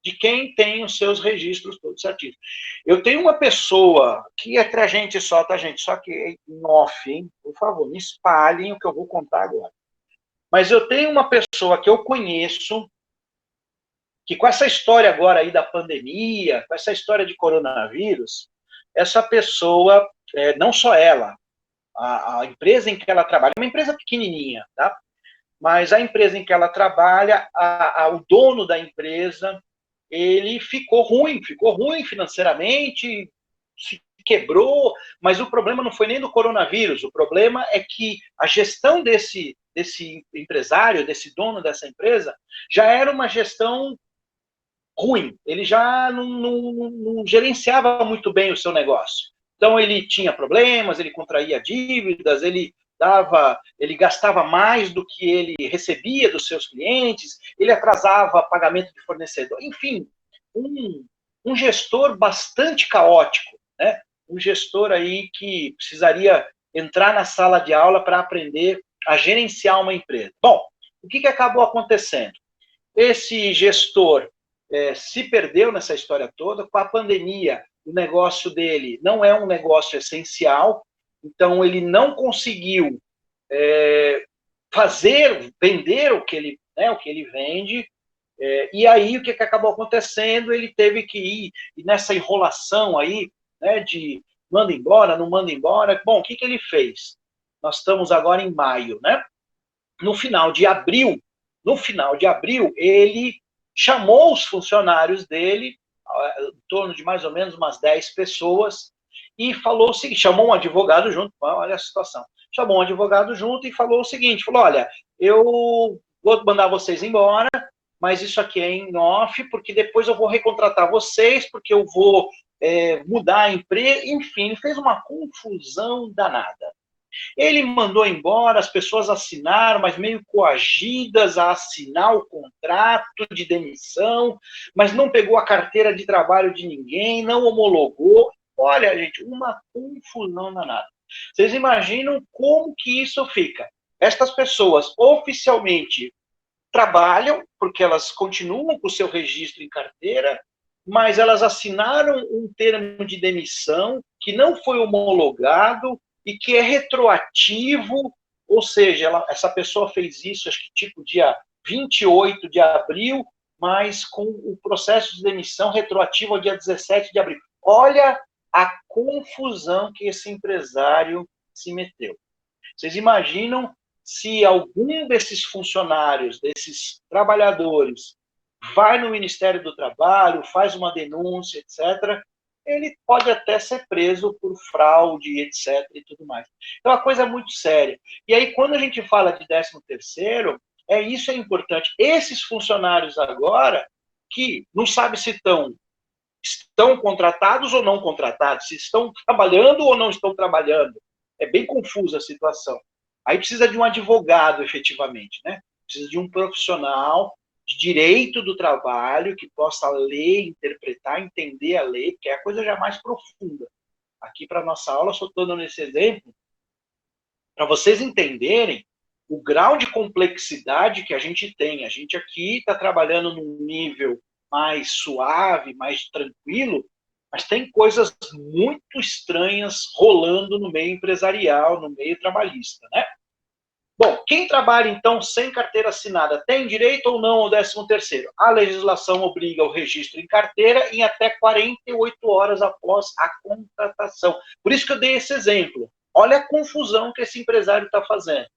de quem tem os seus registros todos certinhos. Eu tenho uma pessoa, que é entre a gente só, tá, gente? Só que em off, hein? Por favor, me espalhem o que eu vou contar agora. Mas eu tenho uma pessoa que eu conheço, que com essa história agora aí da pandemia, com essa história de coronavírus, essa pessoa, não só ela, a empresa em que ela trabalha, é uma empresa pequenininha, tá? Mas a empresa em que ela trabalha, o dono da empresa, ele ficou ruim financeiramente, se quebrou, mas o problema não foi nem do coronavírus, o problema é que a gestão desse empresário, desse dono dessa empresa, já era uma gestão ruim, ele já não gerenciava muito bem o seu negócio. Então ele tinha problemas, ele contraía dívidas, ele gastava mais do que ele recebia dos seus clientes, ele atrasava pagamento de fornecedor, enfim, um gestor bastante caótico, né? Um gestor aí que precisaria entrar na sala de aula para aprender a gerenciar uma empresa. Bom, o que acabou acontecendo? Esse gestor se perdeu nessa história toda. Com a pandemia, o negócio dele não é um negócio essencial, então ele não conseguiu vender o que ele vende, e aí o que acabou acontecendo? Ele teve que ir nessa enrolação aí, né, de manda embora, não manda embora. Bom, o que ele fez? Nós estamos agora em maio, né? No final de abril, ele chamou os funcionários dele, em torno de mais ou menos umas 10 pessoas, e falou o seguinte, chamou um advogado junto, olha a situação, chamou um advogado junto e falou o seguinte, falou, olha, eu vou mandar vocês embora, mas isso aqui é em off, porque depois eu vou recontratar vocês, porque eu vou mudar a empresa, enfim, ele fez uma confusão danada. Ele mandou embora, as pessoas assinaram, mas meio coagidas a assinar o contrato de demissão, mas não pegou a carteira de trabalho de ninguém, não homologou. Olha, gente, uma confusão danada. Vocês imaginam como que isso fica? Estas pessoas oficialmente trabalham, porque elas continuam com o seu registro em carteira, mas elas assinaram um termo de demissão que não foi homologado, e que é retroativo, ou seja, essa pessoa fez isso, acho que tipo dia 28 de abril, mas com o processo de demissão retroativo ao dia 17 de abril. Olha a confusão que esse empresário se meteu. Vocês imaginam se algum desses funcionários, desses trabalhadores, vai no Ministério do Trabalho, faz uma denúncia, etc., ele pode até ser preso por fraude, etc. e tudo mais. Então, a coisa é muito séria. E aí, quando a gente fala de 13º, isso é importante. Esses funcionários agora, que não sabe se estão contratados ou não contratados, se estão trabalhando ou não estão trabalhando. É bem confusa a situação. Aí precisa de um advogado, efetivamente, né? Precisa de um profissional de direito do trabalho, que possa ler, interpretar, entender a lei, porque é a coisa já mais profunda. Aqui, para a nossa aula, só estou dando esse exemplo, para vocês entenderem o grau de complexidade que a gente tem. A gente aqui está trabalhando num nível mais suave, mais tranquilo, mas tem coisas muito estranhas rolando no meio empresarial, no meio trabalhista, né? Bom, quem trabalha, então, sem carteira assinada tem direito ou não ao 13º? A legislação obriga o registro em carteira em até 48 horas após a contratação. Por isso que eu dei esse exemplo. Olha a confusão que esse empresário está fazendo.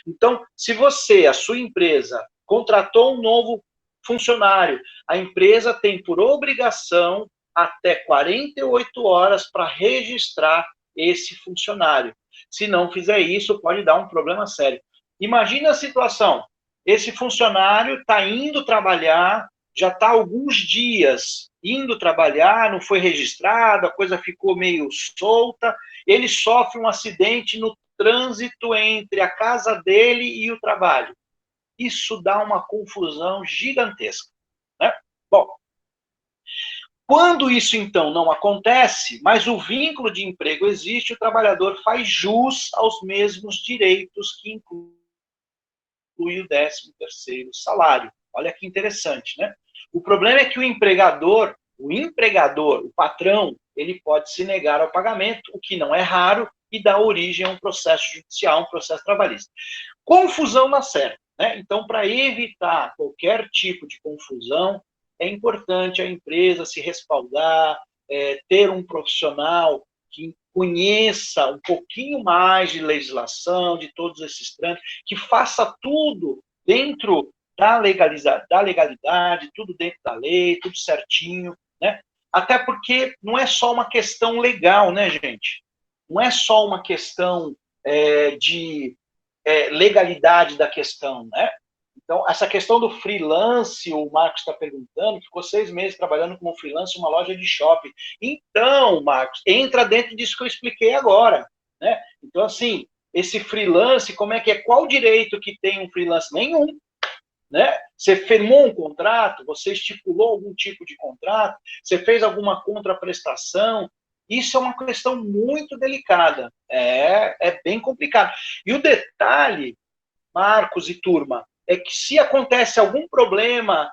Então, se você, a sua empresa, contratou um novo funcionário, a empresa tem por obrigação até 48 horas para registrar esse funcionário. Se não fizer isso, pode dar um problema sério. Imagina a situação, esse funcionário está indo trabalhar, já está alguns dias indo trabalhar, não foi registrado, a coisa ficou meio solta, ele sofre um acidente no trânsito entre a casa dele e o trabalho. Isso dá uma confusão gigantesca, né? Bom, Quando isso, então, não acontece, mas o vínculo de emprego existe, o trabalhador faz jus aos mesmos direitos que inclui o 13º salário. Olha que interessante, né? O problema é que o empregador, o patrão, ele pode se negar ao pagamento, o que não é raro, e dá origem a um processo judicial, um processo trabalhista. Confusão na certa, né? Então, para evitar qualquer tipo de confusão, é importante a empresa se respaldar, ter um profissional que conheça um pouquinho mais de legislação, de todos esses trâmites, que faça tudo dentro da legalidade, tudo dentro da lei, tudo certinho, né? Até porque não é só uma questão legal, né, gente? Não é só uma questão de legalidade da questão, né? Então, essa questão do freelance, o Marcos está perguntando, ficou 6 meses trabalhando como freelance em uma loja de shopping. Então, Marcos, entra dentro disso que eu expliquei agora, né? Então, assim, esse freelance, como é que é? Qual direito que tem um freelance? Nenhum, né? Você firmou um contrato, você estipulou algum tipo de contrato, você fez alguma contraprestação, isso é uma questão muito delicada, é bem complicado. E o detalhe, Marcos e turma, é que se acontece algum problema,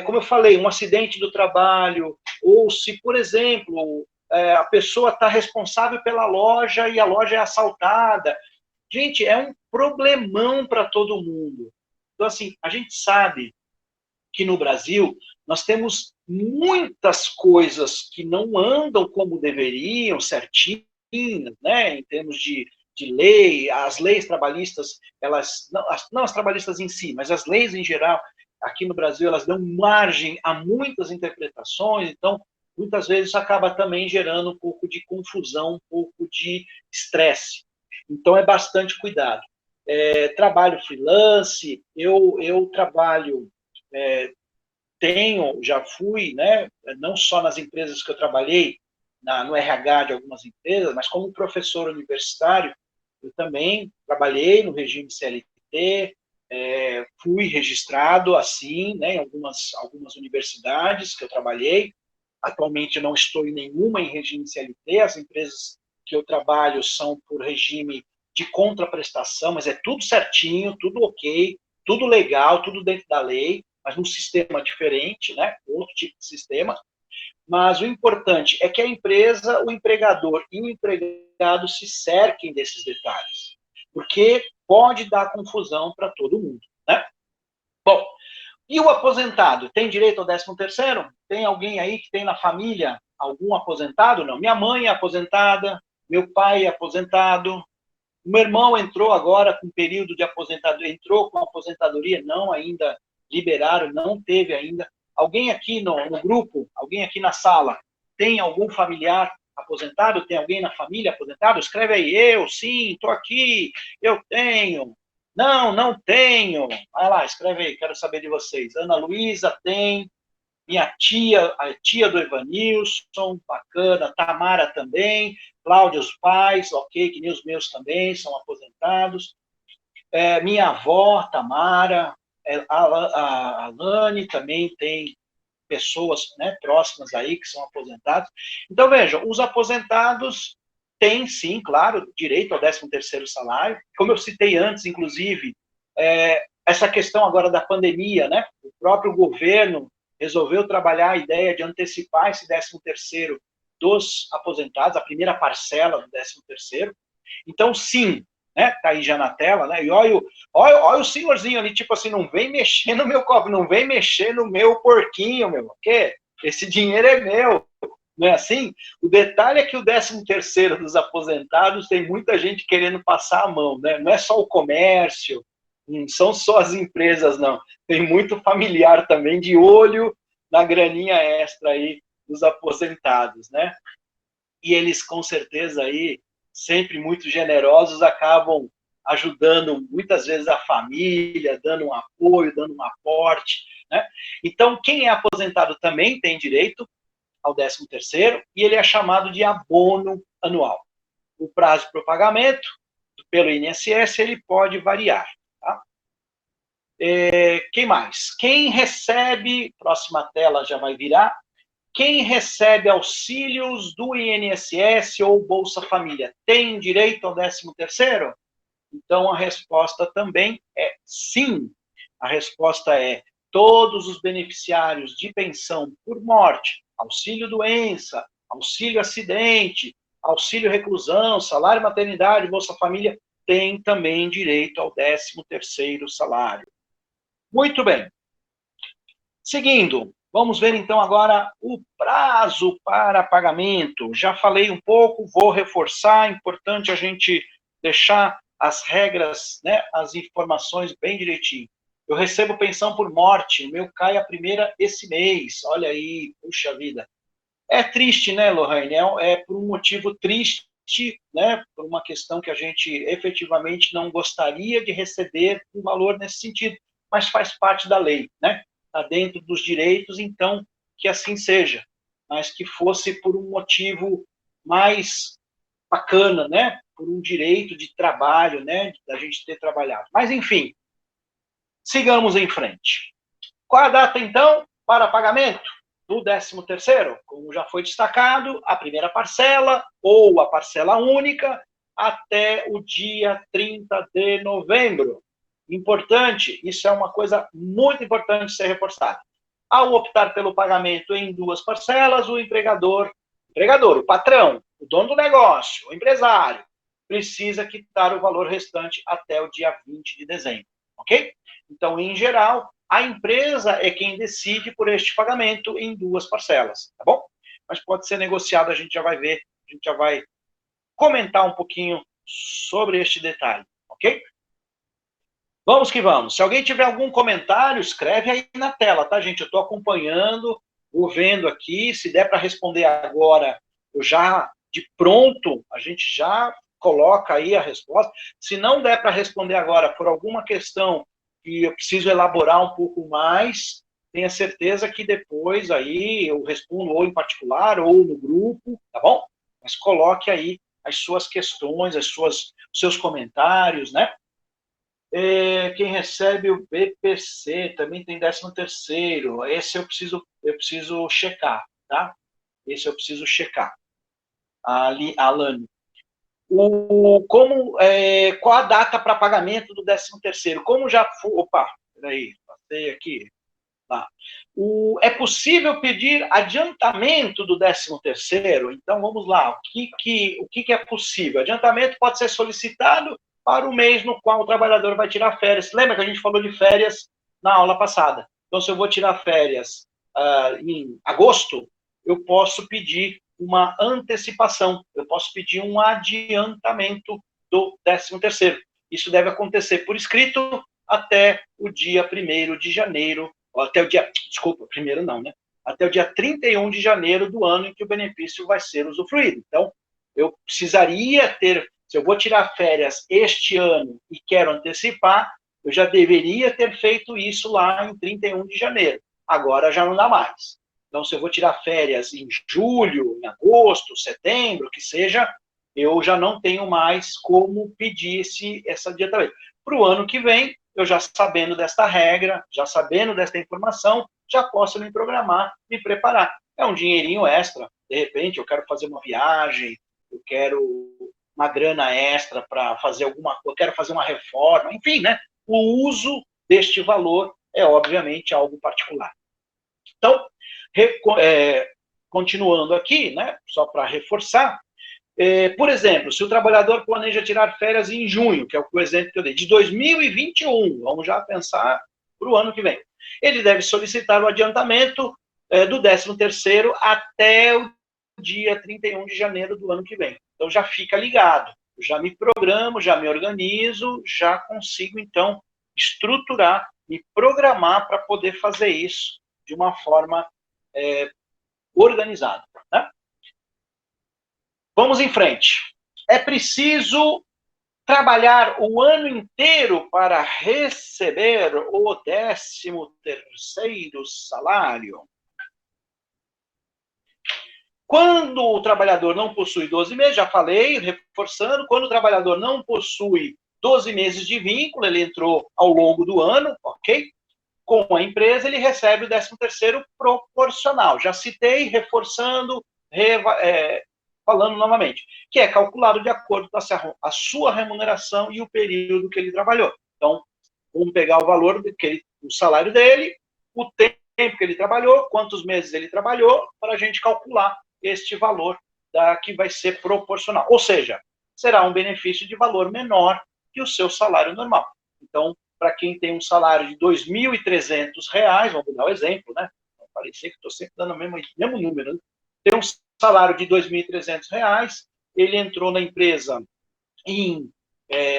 como eu falei, um acidente do trabalho, ou se, por exemplo, a pessoa está responsável pela loja e a loja é assaltada, gente, é um problemão para todo mundo. Então, assim, a gente sabe que no Brasil nós temos muitas coisas que não andam como deveriam, certinho, né, em termos de lei, as leis trabalhistas, elas, não as trabalhistas em si, mas as leis em geral, aqui no Brasil, elas dão margem a muitas interpretações, então, muitas vezes acaba também gerando um pouco de confusão, um pouco de estresse. Então, é bastante cuidado. Trabalho freelance, eu trabalho, já fui, né, não só nas empresas que eu trabalhei, no RH de algumas empresas, mas como professor universitário, eu também trabalhei no regime CLT, fui registrado assim, né, em algumas universidades que eu trabalhei. Atualmente eu não estou em nenhuma em regime CLT, as empresas que eu trabalho são por regime de contraprestação, mas é tudo certinho, tudo ok, tudo legal, tudo dentro da lei, mas num sistema diferente, né? Outro tipo de sistema. Mas o importante é que a empresa, o empregador e o empregado se cerquem desses detalhes, porque pode dar confusão para todo mundo, né? Bom, e o aposentado? Tem direito ao 13º? Tem alguém aí que tem na família algum aposentado? Não. Minha mãe é aposentada, meu pai é aposentado, meu irmão entrou agora com período de aposentadoria, entrou com aposentadoria, não ainda liberaram, não teve ainda. Alguém aqui no grupo, alguém aqui na sala, tem algum familiar aposentado? Tem alguém na família aposentado? Escreve aí, eu, sim, estou aqui, eu tenho. Não, não tenho. Vai lá, escreve aí, quero saber de vocês. Ana Luísa tem, minha tia, a tia do Evanilson, bacana, Tamara também, Cláudia, os pais, ok, que nem os meus também são aposentados. Minha avó, Tamara, a Alane também tem pessoas, né, próximas aí que são aposentados. Então, vejam, os aposentados têm, sim, claro, direito ao 13º salário. Como eu citei antes, inclusive, essa questão agora da pandemia, né, o próprio governo resolveu trabalhar a ideia de antecipar esse 13º dos aposentados, a primeira parcela do 13º. Então, sim, né, tá aí já na tela, né, e olha o senhorzinho ali, tipo assim, não vem mexer no meu copo, não vem mexer no meu porquinho, meu, porque esse dinheiro é meu, não é assim? O detalhe é que o 13º dos aposentados tem muita gente querendo passar a mão, né, não é só o comércio, não são só as empresas, não, tem muito familiar também de olho na graninha extra aí dos aposentados, né, e eles com certeza aí, sempre muito generosos, acabam ajudando muitas vezes a família, dando um apoio, dando um aporte, né? Então, quem é aposentado também tem direito ao 13º e ele é chamado de abono anual. O prazo para o pagamento pelo INSS ele pode variar. Tá? Quem mais? Quem recebe, próxima tela já vai virar, Quem recebe auxílios do INSS ou Bolsa Família tem direito ao 13º? Então, a resposta também é sim. A resposta é todos os beneficiários de pensão por morte, auxílio doença, auxílio acidente, auxílio reclusão, salário maternidade, Bolsa Família, têm também direito ao 13º salário. Muito bem. Seguindo, vamos ver então agora o prazo para pagamento. Já falei um pouco, vou reforçar, é importante a gente deixar as regras, né, as informações bem direitinho. Eu recebo pensão por morte, o meu cai a primeira esse mês, olha aí, puxa vida. É triste, né, Lohane? É por um motivo triste, né, por uma questão que a gente efetivamente não gostaria de receber um valor nesse sentido, mas faz parte da lei, né? Está dentro dos direitos, então que assim seja, mas que fosse por um motivo mais bacana, né? Por um direito de trabalho, né? Da gente ter trabalhado. Mas, enfim, sigamos em frente. Qual a data, então, para pagamento do 13º? Como já foi destacado, a primeira parcela ou a parcela única até o dia 30 de novembro. Importante, isso é uma coisa muito importante ser reforçada. Ao optar pelo pagamento em 2 parcelas, o empregador, o patrão, o dono do negócio, o empresário, precisa quitar o valor restante até o dia 20 de dezembro, ok? Então, em geral, a empresa é quem decide por este pagamento em 2 parcelas, tá bom? Mas pode ser negociado, a gente já vai ver, a gente já vai comentar um pouquinho sobre este detalhe, ok? Vamos que vamos. Se alguém tiver algum comentário, escreve aí na tela, tá, gente? Eu estou acompanhando, vou vendo aqui. Se der para responder agora, eu já, de pronto, a gente já coloca aí a resposta. Se não der para responder agora por alguma questão que eu preciso elaborar um pouco mais, tenha certeza que depois aí eu respondo ou em particular ou no grupo, tá bom? Mas coloque aí as suas questões, os seus comentários, né? Quem recebe o BPC também tem 13º. Esse eu preciso checar, tá? Esse eu preciso checar. Alane. Qual a data para pagamento do 13º? Como já foi... Opa, peraí, passei aqui. Tá. É possível pedir adiantamento do 13º? Então, vamos lá. O que é possível? Adiantamento pode ser solicitado para o mês no qual o trabalhador vai tirar férias. Lembra que a gente falou de férias na aula passada? Então, se eu vou tirar férias em agosto, eu posso pedir uma antecipação, eu posso pedir um adiantamento do 13º. Isso deve acontecer por escrito até o dia 1º de janeiro, até o dia, desculpa, primeiro não, né? Até o dia 31 de janeiro do ano em que o benefício vai ser usufruído. Então, eu precisaria ter, se eu vou tirar férias este ano e quero antecipar, eu já deveria ter feito isso lá em 31 de janeiro. Agora já não dá mais. Então, se eu vou tirar férias em julho, em agosto, setembro, que seja, eu já não tenho mais como pedir esse adiantamento. Para o ano que vem, eu já sabendo desta regra, já sabendo desta informação, já posso me programar, me preparar. É um dinheirinho extra. De repente, eu quero fazer uma viagem, eu quero uma grana extra para fazer alguma coisa, eu quero fazer uma reforma, enfim, né? O uso deste valor é, obviamente, algo particular. Então, continuando aqui, né, só para reforçar, por exemplo, se o trabalhador planeja tirar férias em junho, que é o exemplo que eu dei, de 2021, vamos já pensar para o ano que vem, ele deve solicitar o adiantamento do 13º até o dia 31 de janeiro do ano que vem. Então, já fica ligado, já me programo, já me organizo, já consigo, então, estruturar, me programar para poder fazer isso de uma forma organizada. Né? Vamos em frente. É preciso trabalhar o ano inteiro para receber o 13º salário. Quando o trabalhador não possui 12 meses, já falei, reforçando, quando o trabalhador não possui 12 meses de vínculo, ele entrou ao longo do ano, ok? com a empresa, ele recebe o 13º proporcional. Já citei, reforçando, falando novamente, que é calculado de acordo com a sua remuneração e o período que ele trabalhou. Então, vamos pegar o valor, o salário dele, o tempo que ele trabalhou, quantos meses ele trabalhou, para a gente calcular este valor que vai ser proporcional. Ou seja, será um benefício de valor menor que o seu salário normal. Então, para quem tem um salário de R$ 2.300, vamos dar o exemplo, né? Parecia que estou sempre dando o mesmo número, né? Tem um salário de R$ 2.300, ele entrou na empresa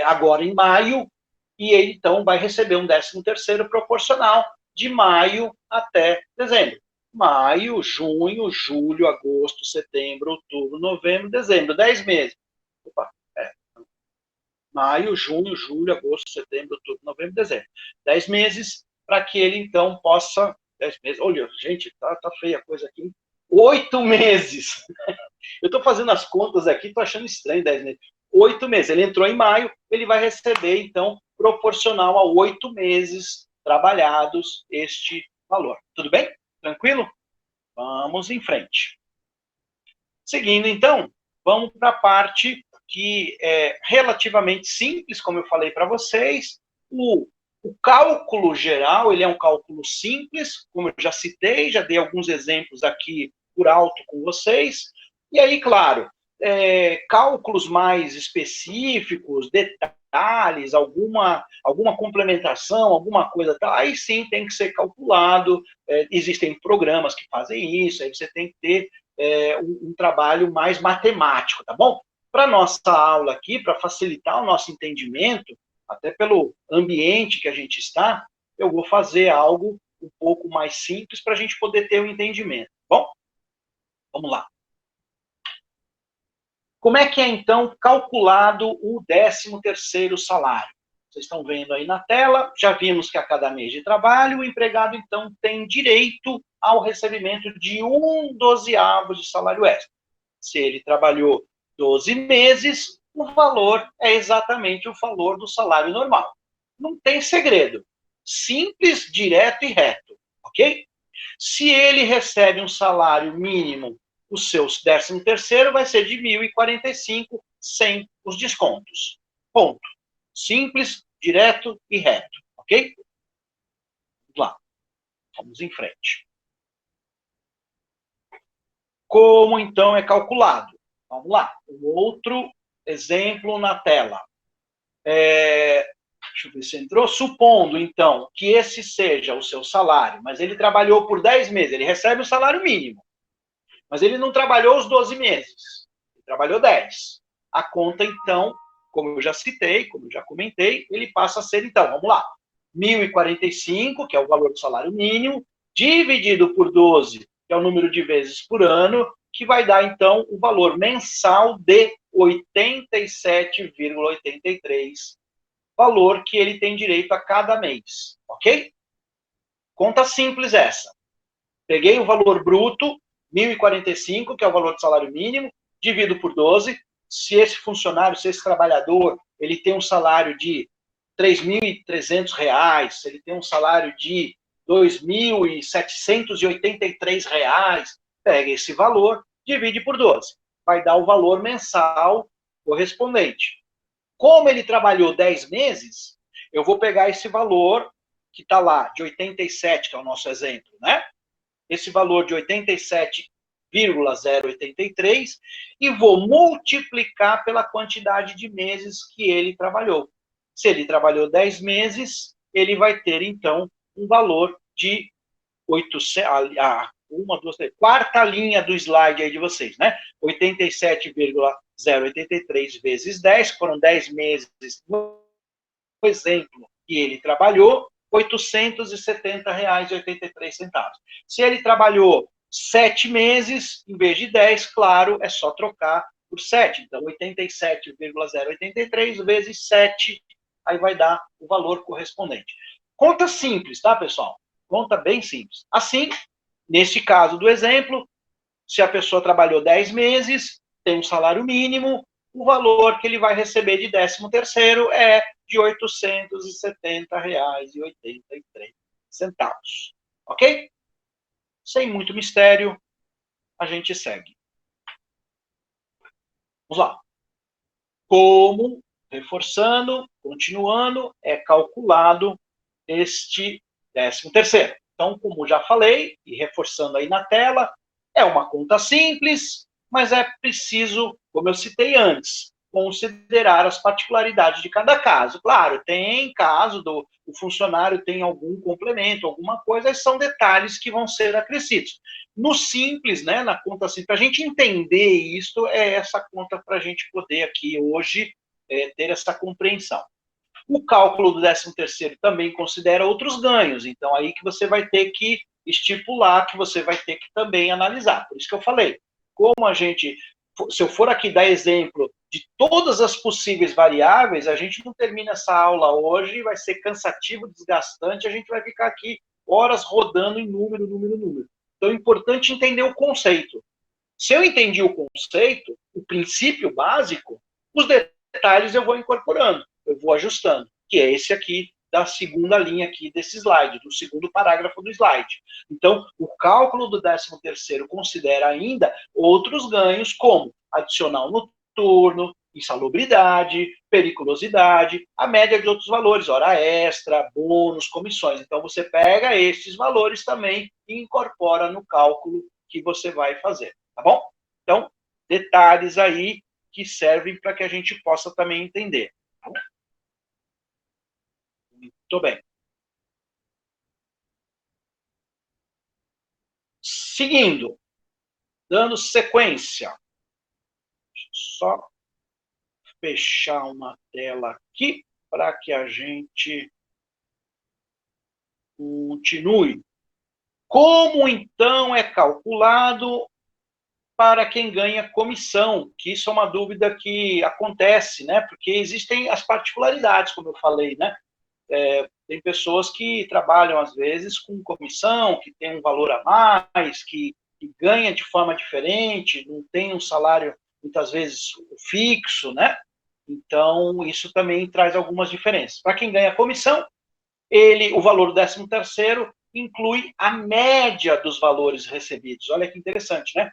agora em maio, e ele, então, vai receber um 13º proporcional de maio até dezembro. Maio, junho, julho, agosto, setembro, outubro, novembro, dezembro, 10 meses. Opa, maio, junho, julho, agosto, setembro, outubro, novembro, dezembro. 10 meses para que ele, então, possa... 10 meses. Olha, gente, tá feia a coisa aqui. 8 meses. Eu estou fazendo as contas aqui, estou achando estranho 10 meses. 8 meses. Ele entrou em maio, ele vai receber, então, proporcional a 8 meses trabalhados este valor. Tudo bem? Tranquilo? Vamos em frente. Seguindo, então, vamos para a parte que é relativamente simples, como eu falei para vocês. O cálculo geral, ele é um cálculo simples, como eu já citei, já dei alguns exemplos aqui por alto com vocês. E aí, claro, cálculos mais específicos, detalhes, alguma complementação, alguma coisa tal, aí sim tem que ser calculado. Existem programas que fazem isso, aí você tem que ter um trabalho mais matemático, tá bom? Para nossa aula aqui, para facilitar o nosso entendimento, até pelo ambiente que a gente está, eu vou fazer algo um pouco mais simples para a gente poder ter um entendimento. Bom, vamos lá. Como é que é, então, calculado o 13º salário? Vocês estão vendo aí na tela, já vimos que a cada mês de trabalho, o empregado, então, tem direito ao recebimento de 1/12 de salário extra. Se ele trabalhou 12 meses, o valor é exatamente o valor do salário normal. Não tem segredo. Simples, direto e reto, ok? Se ele recebe um salário mínimo, o seu 13º vai ser de 1.045, sem os descontos. Ponto. Simples, direto e reto, ok? Vamos lá. Vamos em frente. Como, então, é calculado? Vamos lá. Um outro exemplo na tela. Deixa eu ver se entrou. Supondo, então, que esse seja o seu salário, mas ele trabalhou por 10 meses, ele recebe o salário mínimo. Mas ele não trabalhou os 12 meses. Ele trabalhou 10. A conta, então, como eu já citei, como eu já comentei, ele passa a ser, então, vamos lá, 1.045, que é o valor do salário mínimo, dividido por 12, que é o número de vezes por ano, que vai dar, então, o valor mensal de 87,83, valor que ele tem direito a cada mês, ok? Conta simples essa. Peguei o valor bruto, 1.045, que é o valor do salário mínimo, divido por 12. Se esse funcionário, se esse trabalhador, ele tem um salário de R$ 3.300, se ele tem um salário de R$ 2.783, pega esse valor, divide por 12. Vai dar o valor mensal correspondente. Como ele trabalhou 10 meses, eu vou pegar esse valor que está lá, de 87, que é o nosso exemplo, né? Esse valor de 87,083 e vou multiplicar pela quantidade de meses que ele trabalhou. Se ele trabalhou 10 meses, ele vai ter, então, um valor de 800, quarta linha do slide aí de vocês, né? 87,083 vezes 10, foram 10 meses, no exemplo que ele trabalhou, R$ 870,83. Se ele trabalhou 7 meses, em vez de 10, claro, é só trocar por 7. Então, 87,083 vezes 7, aí vai dar o valor correspondente. Conta simples, tá, pessoal? Conta bem simples. Assim, neste caso do exemplo, se a pessoa trabalhou 10 meses, tem um salário mínimo, o valor que ele vai receber de 13º é de R$ 870,83. centavos. Ok? Sem muito mistério, a gente segue. Vamos lá. Como, reforçando, continuando, é calculado este 13º. Então, como já falei, e reforçando aí na tela, é uma conta simples, mas é preciso, como eu citei antes, considerar as particularidades de cada caso. Claro, tem caso do o funcionário tem algum complemento, alguma coisa, e são detalhes que vão ser acrescidos. No simples, né, na conta simples, para a gente entender isso, é essa conta para a gente poder aqui hoje ter essa compreensão. O cálculo do 13º também considera outros ganhos, então aí que você vai ter que estipular, que você vai ter que também analisar. Por isso que eu falei, como a gente, se eu for aqui dar exemplo de todas as possíveis variáveis, a gente não termina essa aula hoje, vai ser cansativo, desgastante, a gente vai ficar aqui horas rodando em número. Então é importante entender o conceito. Se eu entendi o conceito, o princípio básico, os detalhes eu vou incorporando, eu vou ajustando, que é esse aqui da segunda linha aqui desse slide, do segundo parágrafo do slide. Então, o cálculo do 13º considera ainda outros ganhos, como adicional noturno, insalubridade, periculosidade, a média de outros valores, hora extra, bônus, comissões. Então, você pega esses valores também e incorpora no cálculo que você vai fazer, tá bom? Então, detalhes aí que servem para que a gente possa também entender. Tá bom? Muito bem. Seguindo, dando sequência. Deixa eu só fechar uma tela aqui para que a gente continue. Como, então, é calculado para quem ganha comissão? Que isso é uma dúvida que acontece, né? Porque existem as particularidades, como eu falei, né? Tem pessoas que trabalham, às vezes, com comissão, que tem um valor a mais, que ganha de forma diferente, não tem um salário, muitas vezes, fixo, né? Então, isso também traz algumas diferenças. Para quem ganha comissão, o valor do 13º inclui a média dos valores recebidos. Olha que interessante, né?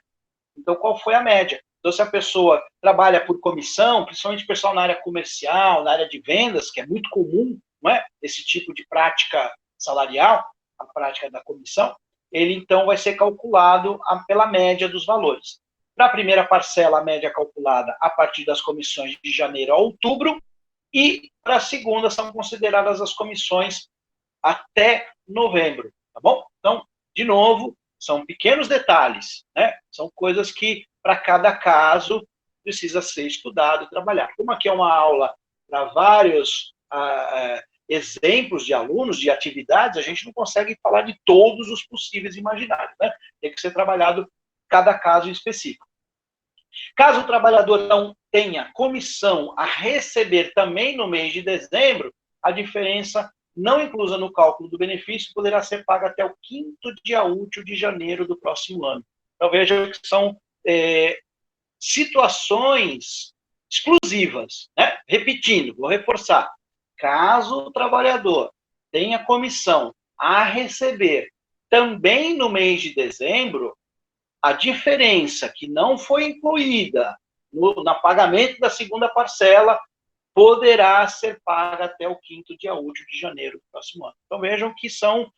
Então, qual foi a média? Então, se a pessoa trabalha por comissão, principalmente pessoal na área comercial, na área de vendas, que é muito comum, não é? Esse tipo de prática salarial, a prática da comissão, ele então vai ser calculado pela média dos valores. Para a primeira parcela, a média é calculada a partir das comissões de janeiro a outubro, e para a segunda são consideradas as comissões até novembro, tá bom? Então, de novo, são pequenos detalhes, né? São coisas que, para cada caso, precisa ser estudado e trabalhado. Como aqui é uma aula para vários exemplos de alunos, de atividades, a gente não consegue falar de todos os possíveis imaginários, né? Tem que ser trabalhado cada caso em específico. Caso o trabalhador não tenha comissão a receber também no mês de dezembro, a diferença não inclusa no cálculo do benefício poderá ser paga até o 5º dia útil de janeiro do próximo ano. Então, veja que são situações exclusivas, né? Repetindo, vou reforçar. Caso o trabalhador tenha comissão a receber também no mês de dezembro, a diferença que não foi incluída no pagamento da segunda parcela poderá ser paga até o 5º dia útil de janeiro do próximo ano. Então, vejam que são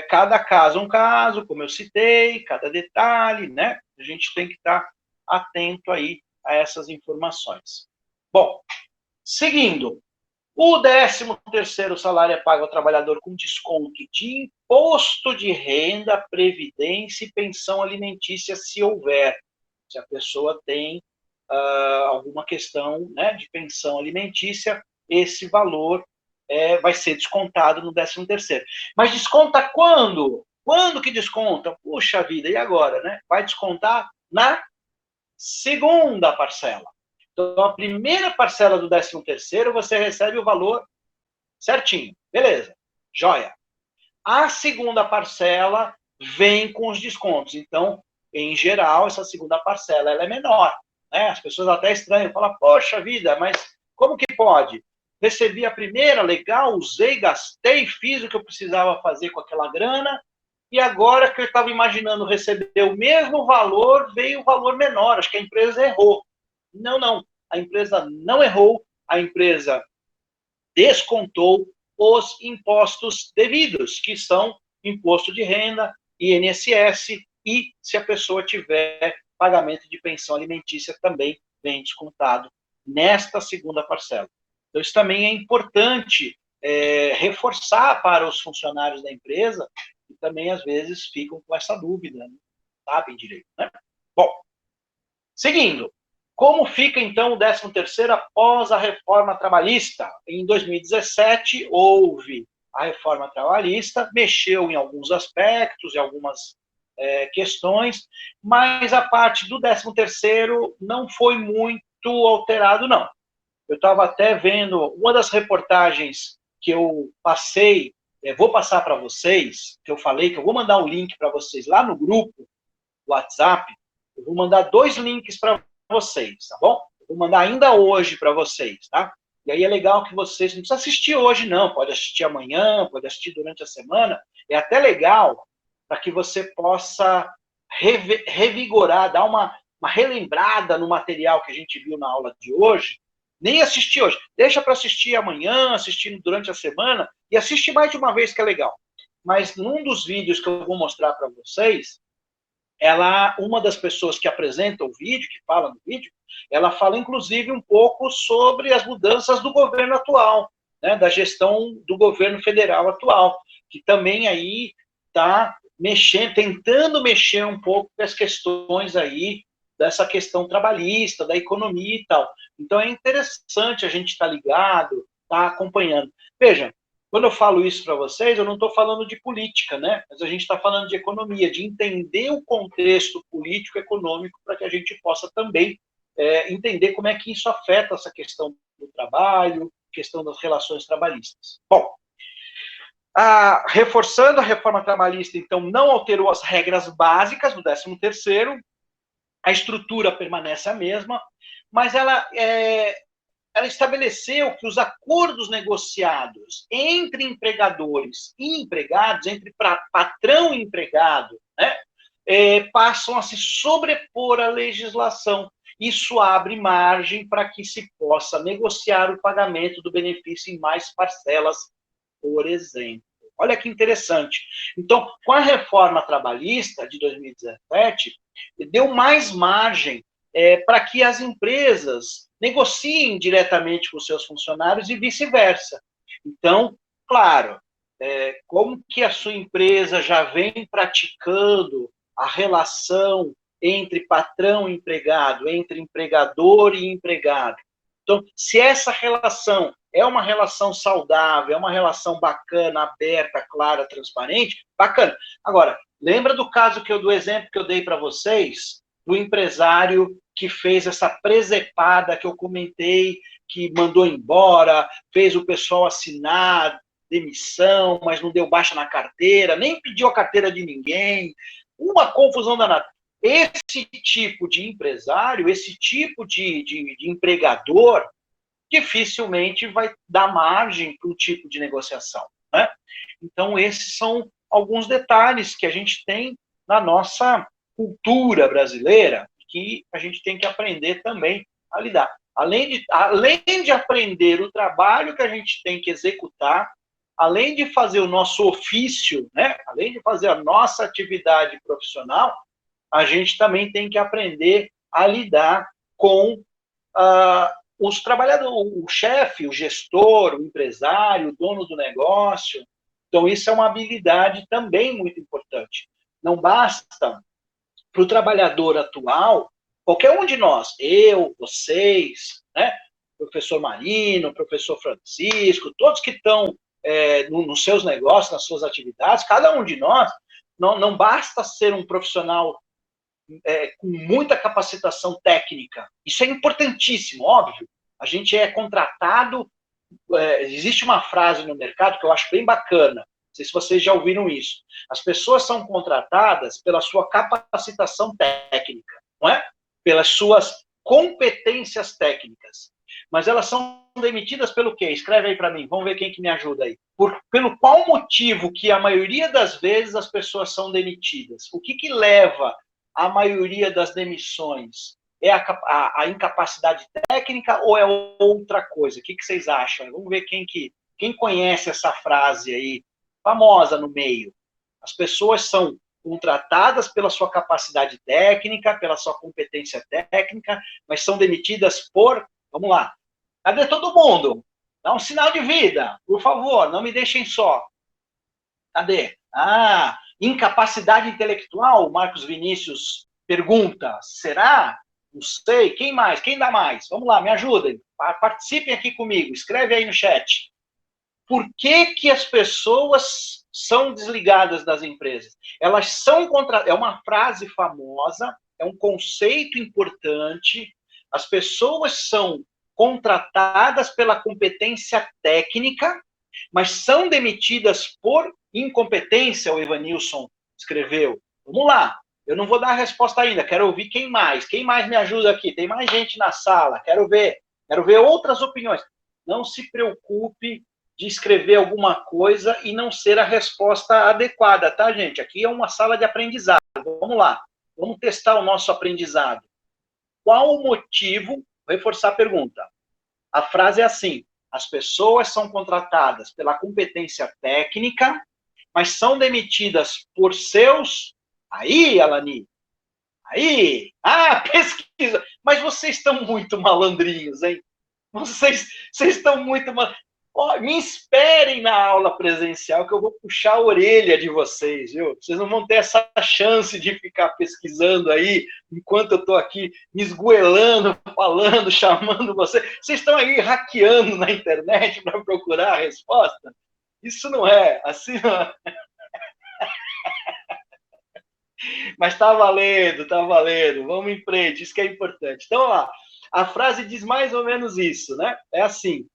cada caso um caso, como eu citei, cada detalhe, né? A gente tem que estar atento aí a essas informações. Bom, seguindo, o 13º salário é pago ao trabalhador com desconto de imposto de renda, previdência e pensão alimentícia, se houver. Se a pessoa tem alguma questão, né, de pensão alimentícia, esse valor vai ser descontado no 13º. Mas desconta quando? Quando que desconta? Puxa vida, e agora, né? Vai descontar na segunda parcela. Então, a primeira parcela do 13º, você recebe o valor certinho. Beleza, joia. A segunda parcela vem com os descontos. Então, em geral, essa segunda parcela ela é menor. Né? As pessoas até estranham, falam, poxa vida, mas como que pode? recebi a primeira, legal, usei, gastei, fiz o que eu precisava fazer com aquela grana, e agora que eu estava imaginando receber o mesmo valor, veio um valor menor, acho que a empresa errou. Não, a empresa não errou, a empresa descontou os impostos devidos, que são imposto de renda, INSS, e se a pessoa tiver pagamento de pensão alimentícia, também vem descontado nesta segunda parcela. Então, isso também é importante reforçar para os funcionários da empresa, que também, às vezes, ficam com essa dúvida, não sabem direito, né? Bom, seguindo, como fica, então, o 13º após a reforma trabalhista? Em 2017, houve a reforma trabalhista, mexeu em alguns aspectos, em algumas questões, mas a parte do 13º não foi muito alterado, não. Eu estava até vendo uma das reportagens que eu passei, vou passar para vocês, que eu falei que eu vou mandar um link para vocês lá no grupo WhatsApp, eu vou mandar 2 links para vocês, tá bom? Eu vou mandar ainda hoje para vocês, tá? E aí é legal que vocês, não precisa assistir hoje não, pode assistir amanhã, pode assistir durante a semana, é até legal para que você possa revigorar, dar uma relembrada no material que a gente viu na aula de hoje. Nem assistir hoje, deixa para assistir amanhã, assistindo durante a semana, e assiste mais de uma vez que é legal. Mas num dos vídeos que eu vou mostrar para vocês, uma das pessoas que apresenta o vídeo, que fala no vídeo, ela fala, inclusive, um pouco sobre as mudanças do governo atual, né, da gestão do governo federal atual, que também aí está tentando mexer um pouco com as questões aí, dessa questão trabalhista, da economia e tal. Então, é interessante a gente estar ligado, estar acompanhando. Veja, quando eu falo isso para vocês, eu não estou falando de política, né? Mas a gente está falando de economia, de entender o contexto político-econômico para que a gente possa também entender como é que isso afeta essa questão do trabalho, questão das relações trabalhistas. Bom, reforçando a reforma trabalhista, então, não alterou as regras básicas do 13º, a estrutura permanece a mesma, mas ela estabeleceu que os acordos negociados entre empregadores e empregados, entre patrão e empregado, né, passam a se sobrepor à legislação. Isso abre margem para que se possa negociar o pagamento do benefício em mais parcelas, por exemplo. Olha que interessante. Então, com a reforma trabalhista de 2017, deu mais margem para que as empresas negociem diretamente com seus funcionários e vice-versa. Então, claro, como que a sua empresa já vem praticando a relação entre patrão e empregado, entre empregador e empregado. Então, se essa relação é uma relação saudável, é uma relação bacana, aberta, clara, transparente, bacana. Agora, lembra do exemplo que eu dei para vocês, do empresário que fez essa presepada que eu comentei, que mandou embora, fez o pessoal assinar demissão, mas não deu baixa na carteira, nem pediu a carteira de ninguém, uma confusão danada. Esse tipo de empresário, esse tipo de empregador, dificilmente vai dar margem para um tipo de negociação, né? Então, esses são alguns detalhes que a gente tem na nossa cultura brasileira, que a gente tem que aprender também a lidar. Além de aprender o trabalho que a gente tem que executar, além de fazer o nosso ofício, né? Além de fazer a nossa atividade profissional, a gente também tem que aprender a lidar com os trabalhadores, o chefe, o gestor, o empresário, o dono do negócio. Então, isso é uma habilidade também muito importante. Não basta para o trabalhador atual, qualquer um de nós, eu, vocês, né, professor Marino, professor Francisco, todos que estão nos seus negócios, nas suas atividades, cada um de nós, não basta ser um profissional com muita capacitação técnica. Isso é importantíssimo, óbvio. A gente é contratado. Existe uma frase no mercado que eu acho bem bacana. Não sei se vocês já ouviram isso. As pessoas são contratadas pela sua capacitação técnica, não é? Pelas suas competências técnicas. mas elas são demitidas pelo quê? Escreve aí para mim, vamos ver quem que me ajuda aí. Pelo qual motivo que a maioria das vezes as pessoas são demitidas? O que leva a maioria das demissões? É a incapacidade técnica ou é outra coisa? O que vocês acham? Vamos ver quem conhece essa frase aí, famosa no meio. As pessoas são contratadas pela sua capacidade técnica, pela sua competência técnica, mas são demitidas por... Vamos lá. Cadê todo mundo? Dá um sinal de vida, por favor, não me deixem só. Cadê? Incapacidade intelectual, o Marcos Vinícius pergunta. Será? Não sei. Quem mais? Quem dá mais? Vamos lá, me ajudem. Participem aqui comigo. Escreve aí no chat. Por que as pessoas são desligadas das empresas? Elas são contratadas. É uma frase famosa, é um conceito importante. As pessoas são contratadas pela competência técnica, mas são demitidas por incompetência, o Evanilson escreveu. Vamos lá. Eu não vou dar a resposta ainda, quero ouvir quem mais. Quem mais me ajuda aqui? Tem mais gente na sala, quero ver outras opiniões. Não se preocupe de escrever alguma coisa e não ser a resposta adequada, tá, gente? Aqui é uma sala de aprendizado. Vamos lá, vamos testar o nosso aprendizado. Qual o motivo? Vou reforçar a pergunta. A frase é assim: as pessoas são contratadas pela competência técnica, mas são demitidas por seus... Aí, Alani, aí, pesquisa. Mas vocês estão muito malandrinhos, hein? Vocês estão muito malandrinhos. Me esperem na aula presencial que eu vou puxar a orelha de vocês, viu? Vocês não vão ter essa chance de ficar pesquisando aí, enquanto eu estou aqui me esgoelando, falando, chamando vocês. Vocês estão aí hackeando na internet para procurar a resposta? Isso não é, assim não é. Mas tá valendo, vamos em frente, isso que é importante. Então, lá, a frase diz mais ou menos isso, né? É assim: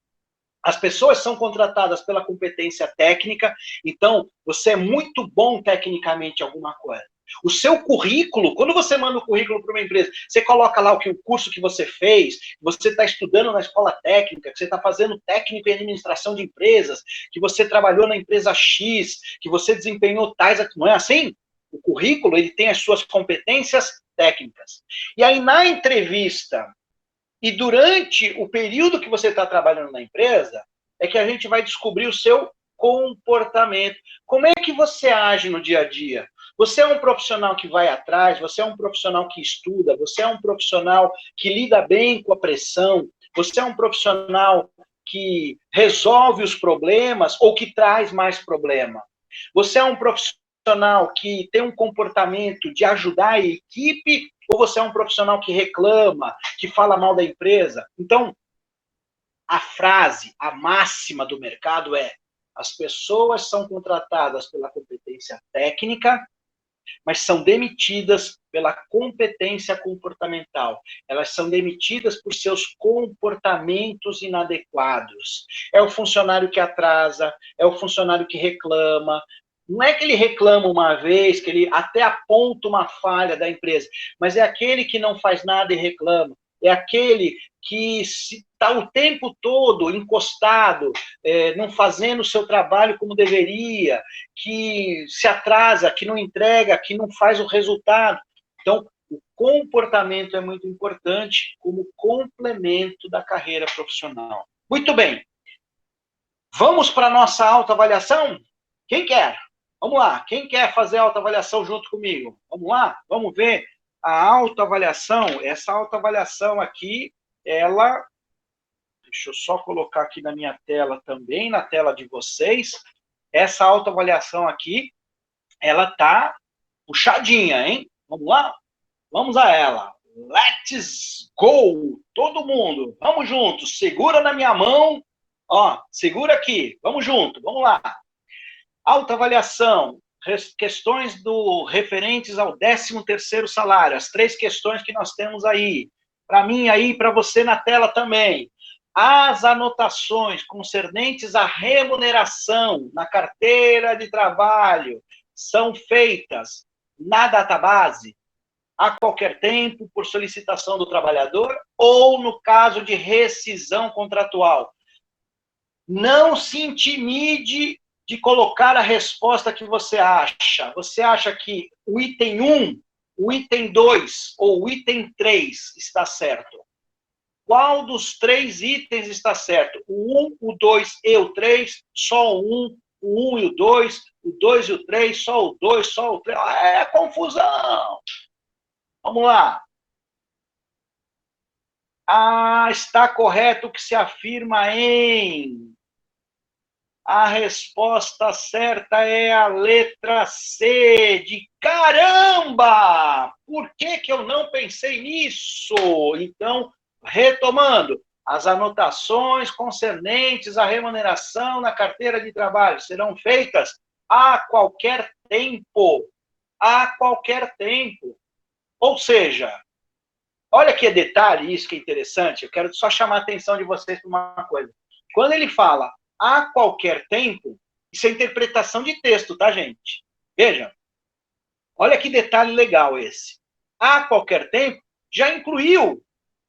as pessoas são contratadas pela competência técnica, então você é muito bom tecnicamente em alguma coisa. O seu currículo, quando você manda o currículo para uma empresa, você coloca lá o curso que você fez, que você está estudando na escola técnica, que você está fazendo técnico em administração de empresas, que você trabalhou na empresa X, que você desempenhou tais... Não é assim? O currículo, ele tem as suas competências técnicas. E aí, na entrevista, e durante o período que você está trabalhando na empresa, é que a gente vai descobrir o seu comportamento. Como é que você age no dia a dia? Você é um profissional que vai atrás, você é um profissional que estuda, você é um profissional que lida bem com a pressão, você é um profissional que resolve os problemas ou que traz mais problema. Você é um profissional que tem um comportamento de ajudar a equipe ou você é um profissional que reclama, que fala mal da empresa? Então, a frase, a máxima do mercado é: as pessoas são contratadas pela competência técnica, mas são demitidas pela competência comportamental. Elas são demitidas por seus comportamentos inadequados. É o funcionário que atrasa, é o funcionário que reclama. Não é que ele reclama uma vez, que ele até aponta uma falha da empresa, mas é aquele que não faz nada e reclama. É aquele que está o tempo todo encostado, não fazendo o seu trabalho como deveria, que se atrasa, que não entrega, que não faz o resultado. Então, o comportamento é muito importante como complemento da carreira profissional. Muito bem. Vamos para a nossa autoavaliação? Quem quer? Vamos lá. Quem quer fazer a autoavaliação junto comigo? Vamos lá? Vamos ver a autoavaliação. Essa autoavaliação aqui, ela... Deixa eu só colocar aqui na minha tela também, na tela de vocês. Essa autoavaliação aqui, ela tá puxadinha, hein? Vamos lá? Vamos a ela. Let's go! Todo mundo, vamos juntos. Segura na minha mão. Ó, segura aqui. Vamos junto, vamos lá. Autoavaliação. Questões referentes ao 13º salário. As 3 questões que nós temos aí. Para mim aí, para você na tela também. As anotações concernentes à remuneração na carteira de trabalho são feitas na database? a qualquer tempo, por solicitação do trabalhador, ou no caso de rescisão contratual. Não se intimide de colocar a resposta que você acha. Você acha que o item 1, o item 2 ou o item 3 está certo? Qual dos 3 itens está certo? O 1, o 2 e o 3, só o 1 e o 2 e o 3, só o 2, só o 3. É confusão! Vamos lá. Está correto o que se afirma em... A resposta certa é a letra C, de caramba! Por que eu não pensei nisso? Então, retomando, as anotações concernentes à remuneração na carteira de trabalho serão feitas a qualquer tempo. A qualquer tempo. Ou seja, olha que detalhe, isso que é interessante, eu quero só chamar a atenção de vocês para uma coisa. Quando ele fala a qualquer tempo, isso é interpretação de texto, tá, gente? Vejam. Olha que detalhe legal esse. A qualquer tempo já incluiu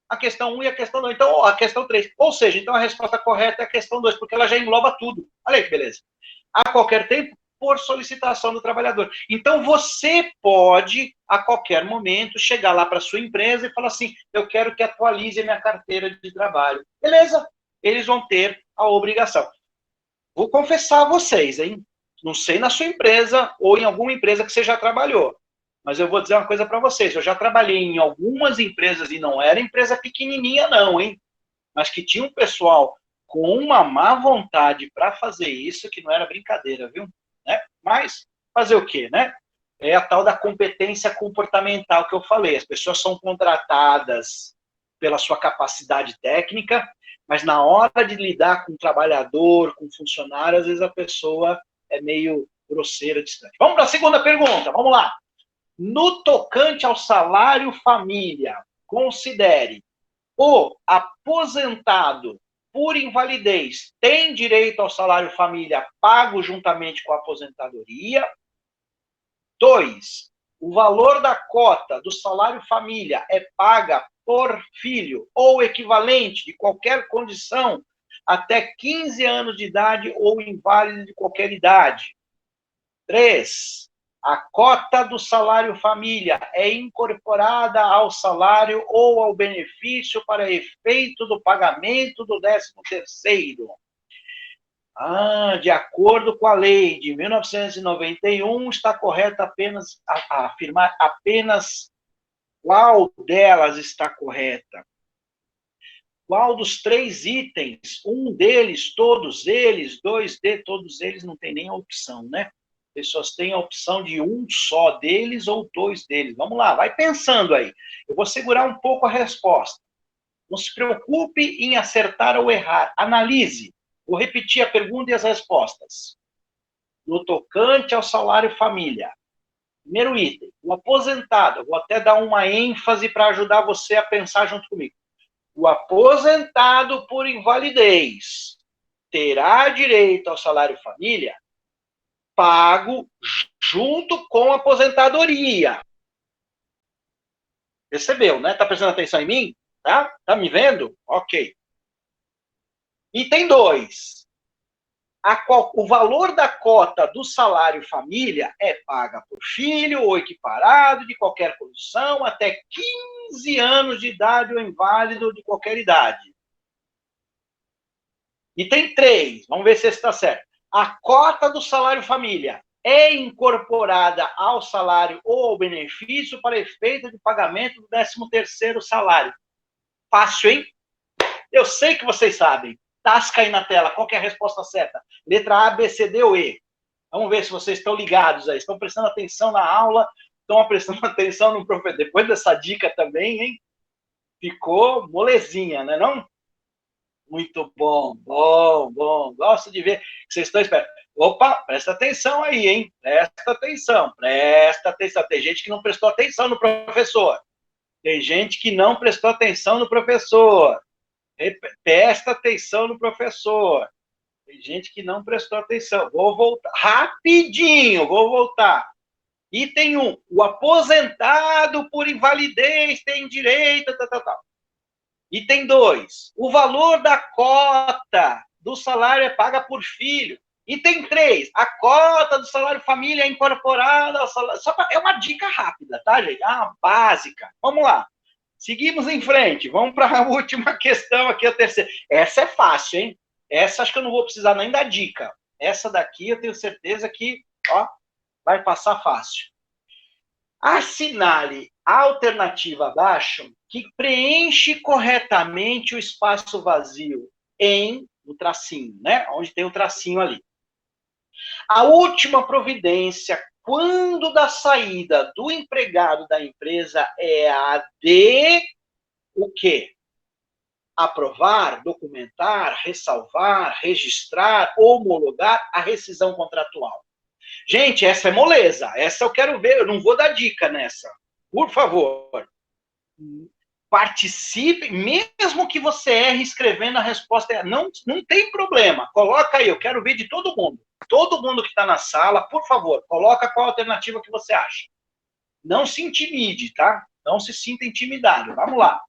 a questão 1 e a questão 2. Então, a questão 3. Ou seja, então a resposta correta é a questão 2, porque ela já engloba tudo. Olha aí que beleza. A qualquer tempo, por solicitação do trabalhador. Então, você pode, a qualquer momento, chegar lá para a sua empresa e falar assim, eu quero que atualize a minha carteira de trabalho. Beleza? Eles vão ter a obrigação. Vou confessar a vocês, hein? Não sei na sua empresa ou em alguma empresa que você já trabalhou, mas eu vou dizer uma coisa para vocês. Eu já trabalhei em algumas empresas e não era empresa pequenininha não, hein? Mas que tinha um pessoal com uma má vontade para fazer isso, que não era brincadeira, viu? Né? Mas fazer o quê, né? É a tal da competência comportamental que eu falei. As pessoas são contratadas pela sua capacidade técnica, mas na hora de lidar com o trabalhador, com o funcionário, às vezes a pessoa é meio grosseira, distante. Vamos para a segunda pergunta, vamos lá. No tocante ao salário família, considere o aposentado por invalidez tem direito ao salário família pago juntamente com a aposentadoria. 2. O valor da cota do salário família é paga por filho ou equivalente de qualquer condição até 15 anos de idade ou inválido de qualquer idade. 3. A cota do salário família é incorporada ao salário ou ao benefício para efeito do pagamento do 13º. De acordo com a lei de 1991, está correto apenas afirmar apenas qual delas está correta. Qual dos 3 itens? Um deles, todos eles, 2D, todos eles, não tem nem a opção, né? Pessoas têm a opção de um só deles ou 2 deles. Vamos lá, vai pensando aí. Eu vou segurar um pouco a resposta. Não se preocupe em acertar ou errar. Analise. Vou repetir a pergunta e as respostas. No tocante ao salário família. Primeiro item, o aposentado. Eu vou até dar uma ênfase para ajudar você a pensar junto comigo. O aposentado por invalidez terá direito ao salário família pago junto com a aposentadoria. Percebeu, né? Tá prestando atenção em mim? Tá me vendo? Ok. Item 2. O valor da cota do salário família é paga por filho ou equiparado de qualquer condição até 15 anos de idade ou inválido de qualquer idade. Item 3. Vamos ver se está certo. A cota do salário família é incorporada ao salário ou ao benefício para efeito de pagamento do 13º salário. Fácil, hein? Eu sei que vocês sabem. Tasca aí na tela. Qual que é a resposta certa? Letra A, B, C, D ou E? Vamos ver se vocês estão ligados aí. Estão prestando atenção na aula, estão prestando atenção no professor. Depois dessa dica também, hein? Ficou molezinha, né não? Muito bom, bom. Gosto de ver que vocês estão esperando. Opa, presta atenção aí, hein? Presta atenção. Tem gente que não prestou atenção no professor. Presta atenção no professor. Tem gente que não prestou atenção. Vou voltar. Rapidinho, vou voltar. Item 1, o aposentado por invalidez tem direito, tal. Item 2, o valor da cota do salário é paga por filho. Item 3, a cota do salário família é incorporada ao salário. É uma dica rápida, tá, gente? Básica. Vamos lá. Seguimos em frente. Vamos para a última questão aqui, a terceira. Essa é fácil, hein? Essa acho que eu não vou precisar nem dar dica. Essa daqui eu tenho certeza que, ó, vai passar fácil. Assinale a alternativa abaixo que preenche corretamente o espaço vazio no tracinho, né? Onde tem o tracinho ali. A última providência, quando da saída do empregado da empresa, é a de o quê? Aprovar, documentar, ressalvar, registrar, homologar a rescisão contratual. Gente, essa é moleza. Essa eu quero ver. Eu não vou dar dica nessa. Por favor. Participe, mesmo que você erre escrevendo a resposta. Não tem problema. Coloca aí, eu quero ver de todo mundo. Todo mundo que está na sala, por favor, coloca qual alternativa que você acha. Não se intimide, tá? Não se sinta intimidado. Vamos lá.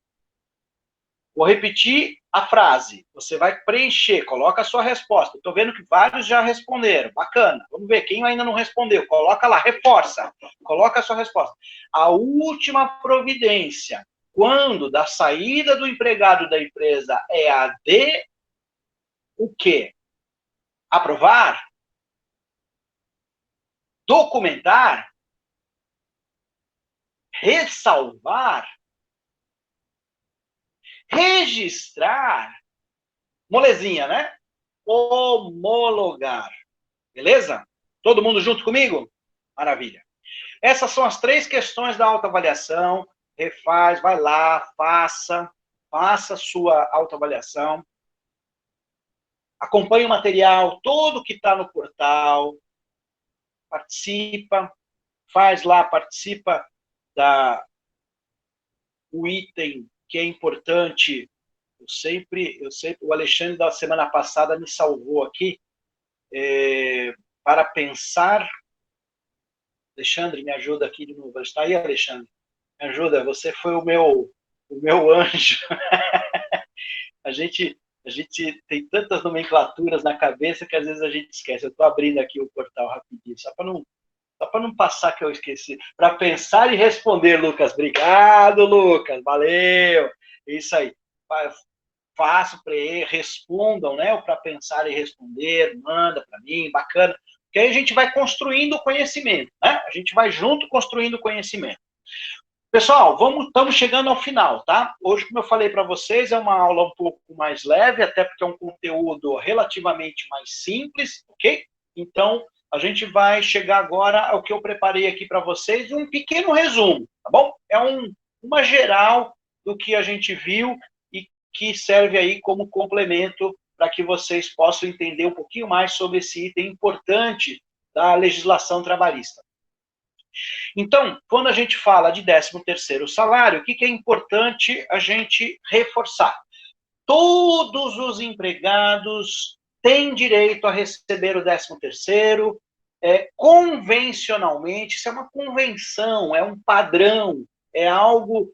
Vou repetir a frase. Você vai preencher, coloca a sua resposta. Estou vendo que vários já responderam. Bacana. Vamos ver quem ainda não respondeu. Coloca lá, reforça. Coloca a sua resposta. A última providência, quando da saída do empregado da empresa, é a de o quê? Aprovar? Documentar? Ressalvar? Registrar? Molezinha, né? Homologar. Beleza? Todo mundo junto comigo? Maravilha. Essas são as 3 questões da autoavaliação. Refaz, vai lá, faça a sua autoavaliação. Acompanhe o material todo que está no portal. Participa, faz lá, participa o item que é importante. Eu sempre, o Alexandre da semana passada me salvou aqui, para pensar. Alexandre, me ajuda aqui de novo. Está aí, Alexandre? Me ajuda, você foi o meu anjo. A gente tem tantas nomenclaturas na cabeça que às vezes a gente esquece. Eu estou abrindo aqui o portal rapidinho, só para não passar que eu esqueci. Para pensar e responder, Lucas. Obrigado, Lucas. Valeu. Isso aí. Faço para respondam, né? O para pensar e responder, manda para mim, bacana. Porque aí a gente vai construindo o conhecimento, né? A gente vai junto construindo o conhecimento. Pessoal, estamos chegando ao final, tá? Hoje, como eu falei para vocês, é uma aula um pouco mais leve, até porque é um conteúdo relativamente mais simples, ok? Então, a gente vai chegar agora ao que eu preparei aqui para vocês, um pequeno resumo, tá bom? É uma geral do que a gente viu e que serve aí como complemento para que vocês possam entender um pouquinho mais sobre esse item importante da legislação trabalhista. Então, quando a gente fala de 13º salário, o que é importante a gente reforçar? Todos os empregados têm direito a receber o 13º, convencionalmente, isso é uma convenção, é um padrão, é algo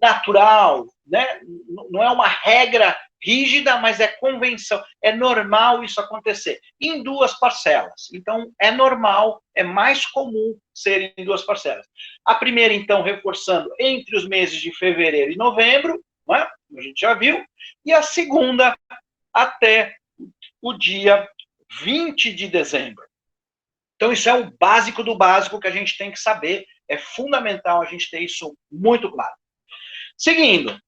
natural, né? Não é uma regra rígida, mas é convenção. É normal isso acontecer em 2 parcelas. Então, é normal, é mais comum ser em 2 parcelas. A primeira, então, reforçando entre os meses de fevereiro e novembro, não é? A gente já viu, e a segunda até o dia 20 de dezembro. Então, isso é o básico do básico que a gente tem que saber. É fundamental a gente ter isso muito claro. Seguindo,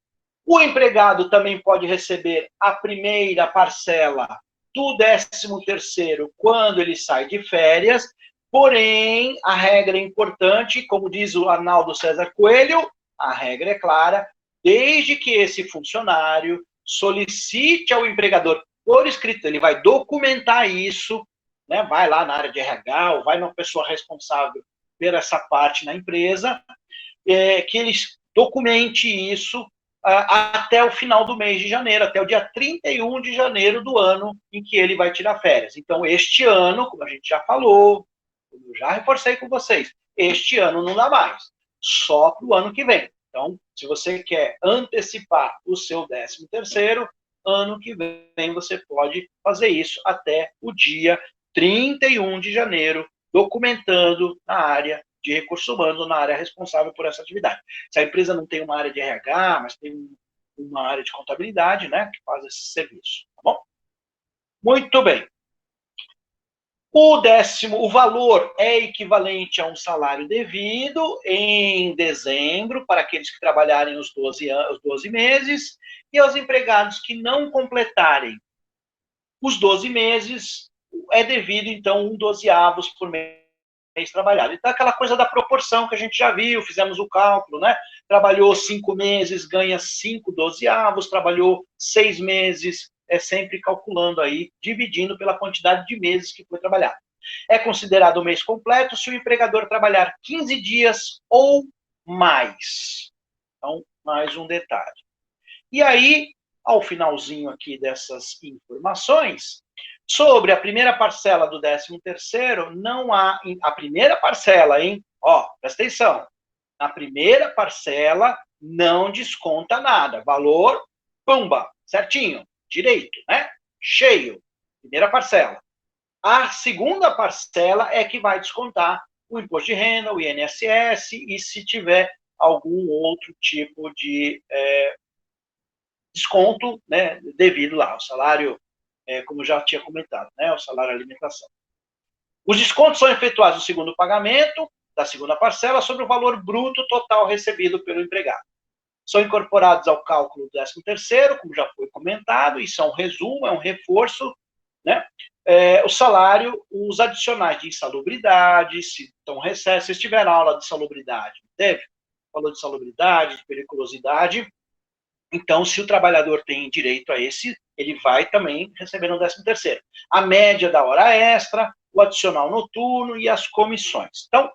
o empregado também pode receber a primeira parcela do 13º quando ele sai de férias, porém, a regra é importante, como diz o Arnaldo César Coelho, a regra é clara, desde que esse funcionário solicite ao empregador por escrito, ele vai documentar isso, né, vai lá na área de RH, ou vai numa pessoa responsável por essa parte na empresa, que eles documente isso até o final do mês de janeiro, até o dia 31 de janeiro do ano em que ele vai tirar férias. Então, este ano, como a gente já falou, como eu já reforcei com vocês, este ano não dá mais, só para o ano que vem. Então, se você quer antecipar o seu 13º, ano que vem você pode fazer isso até o dia 31 de janeiro, documentando na área de recursos humanos, na área responsável por essa atividade. Se a empresa não tem uma área de RH, mas tem uma área de contabilidade, né, que faz esse serviço, tá bom? Muito bem. O valor é equivalente a um salário devido em dezembro, para aqueles que trabalharem os 12 meses, e aos empregados que não completarem os 12 meses, é devido, então, 1/12 por mês trabalhado. Então, aquela coisa da proporção que a gente já viu, fizemos o cálculo, né? Trabalhou 5 meses, ganha 5/12, trabalhou 6 meses, é sempre calculando aí, dividindo pela quantidade de meses que foi trabalhado. É considerado o mês completo se o empregador trabalhar 15 dias ou mais. Então, mais um detalhe. E aí, ao finalzinho aqui dessas informações, sobre a primeira parcela do 13º, não há... A primeira parcela, hein? Ó, presta atenção. Na primeira parcela, não desconta nada. Valor, pumba, certinho, direito, né? Cheio. Primeira parcela. A segunda parcela é que vai descontar o imposto de renda, o INSS, e se tiver algum outro tipo de desconto, né, devido lá ao salário, como já tinha comentado, né, o salário alimentação. Os descontos são efetuados no segundo pagamento da segunda parcela sobre o valor bruto total recebido pelo empregado. São incorporados ao cálculo do 13º, como já foi comentado, isso é um resumo, é um reforço, né? O salário, os adicionais de insalubridade, se então recebe, se estiver na aula de salubridade, teve? Falou de salubridade, de periculosidade. Então, se o trabalhador tem direito a esse, ele vai também receber no 13º. A média da hora extra, o adicional noturno e as comissões. Então,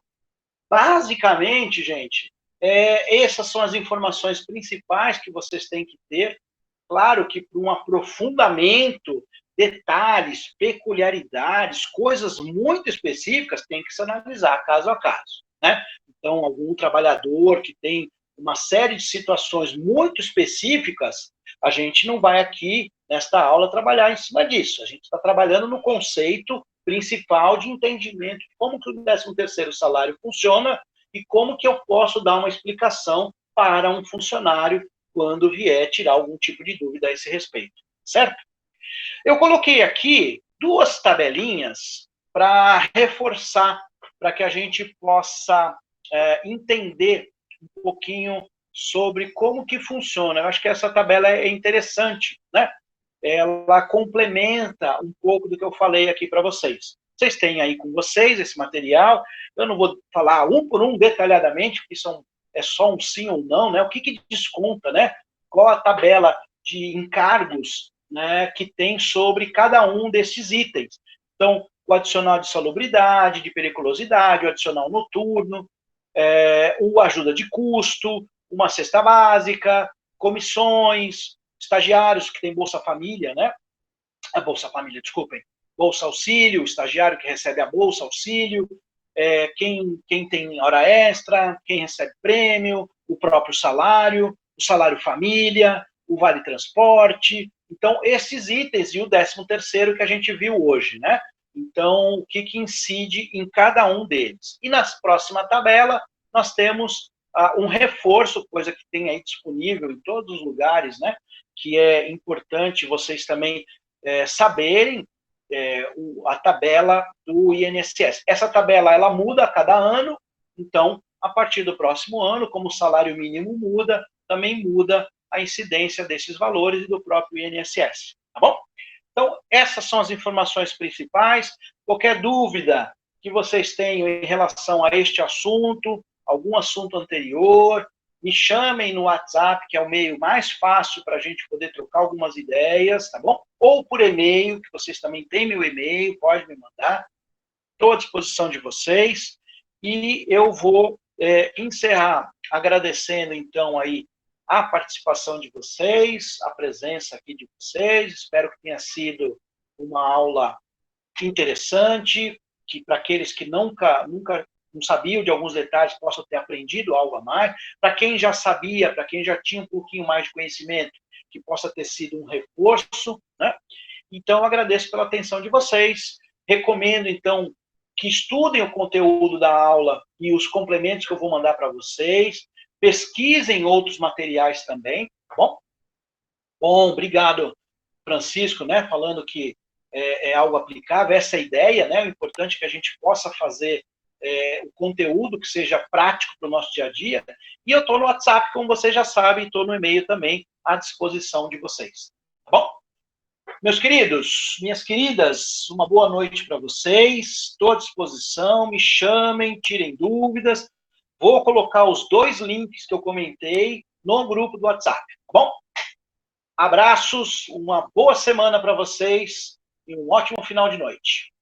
basicamente, gente, essas são as informações principais que vocês têm que ter. Claro que para um aprofundamento, detalhes, peculiaridades, coisas muito específicas, tem que se analisar caso a caso, né? Então, algum trabalhador que tem uma série de situações muito específicas, a gente não vai aqui, nesta aula, trabalhar em cima disso. A gente está trabalhando no conceito principal de entendimento de como que o 13º salário funciona e como que eu posso dar uma explicação para um funcionário quando vier tirar algum tipo de dúvida a esse respeito, certo? Eu coloquei aqui 2 tabelinhas para reforçar, para que a gente possa entender um pouquinho sobre como que funciona. Eu acho que essa tabela é interessante, né? Ela complementa um pouco do que eu falei aqui para vocês. Vocês têm aí com vocês esse material, eu não vou falar um por um detalhadamente, porque é só um sim ou não, né? O que desconta, né? Qual a tabela de encargos, né, que tem sobre cada um desses itens. Então, o adicional de salubridade, de periculosidade, o adicional noturno, o ajuda de custo, uma cesta básica, comissões, estagiários que têm Bolsa Família, né? A Bolsa Família, desculpem. Bolsa Auxílio, o estagiário que recebe a Bolsa Auxílio, quem tem hora extra, quem recebe prêmio, o próprio salário, o salário família, o vale transporte. Então, esses itens e o 13º que a gente viu hoje, né? Então, o que incide em cada um deles. E na próxima tabela, nós temos um reforço, coisa que tem aí disponível em todos os lugares, né? Que é importante vocês também saberem, a tabela do INSS. Essa tabela, ela muda a cada ano, então, a partir do próximo ano, como o salário mínimo muda, também muda a incidência desses valores e do próprio INSS, tá bom? Então, essas são as informações principais. Qualquer dúvida que vocês tenham em relação a este assunto, algum assunto anterior, me chamem no WhatsApp, que é o meio mais fácil para a gente poder trocar algumas ideias, tá bom? Ou por e-mail, que vocês também têm meu e-mail, pode me mandar. Estou à disposição de vocês. E eu vou encerrar agradecendo, então, aí a participação de vocês, a presença aqui de vocês. Espero que tenha sido uma aula interessante, que para aqueles que nunca não sabiam de alguns detalhes, possam ter aprendido algo a mais. Para quem já sabia, para quem já tinha um pouquinho mais de conhecimento, que possa ter sido um reforço, né? Então, eu agradeço pela atenção de vocês. Recomendo, então, que estudem o conteúdo da aula e os complementos que eu vou mandar para vocês. Pesquisem outros materiais também, tá bom? Bom, obrigado, Francisco, né? Falando que é algo aplicável, essa é a ideia, né? O importante é que a gente possa fazer o conteúdo que seja prático para o nosso dia a dia. E eu estou no WhatsApp, como vocês já sabem, e estou no e-mail também à disposição de vocês. Tá bom? Meus queridos, minhas queridas, uma boa noite para vocês. Estou à disposição, me chamem, tirem dúvidas. Vou colocar os 2 links que eu comentei no grupo do WhatsApp, tá bom? Abraços, uma boa semana para vocês e um ótimo final de noite.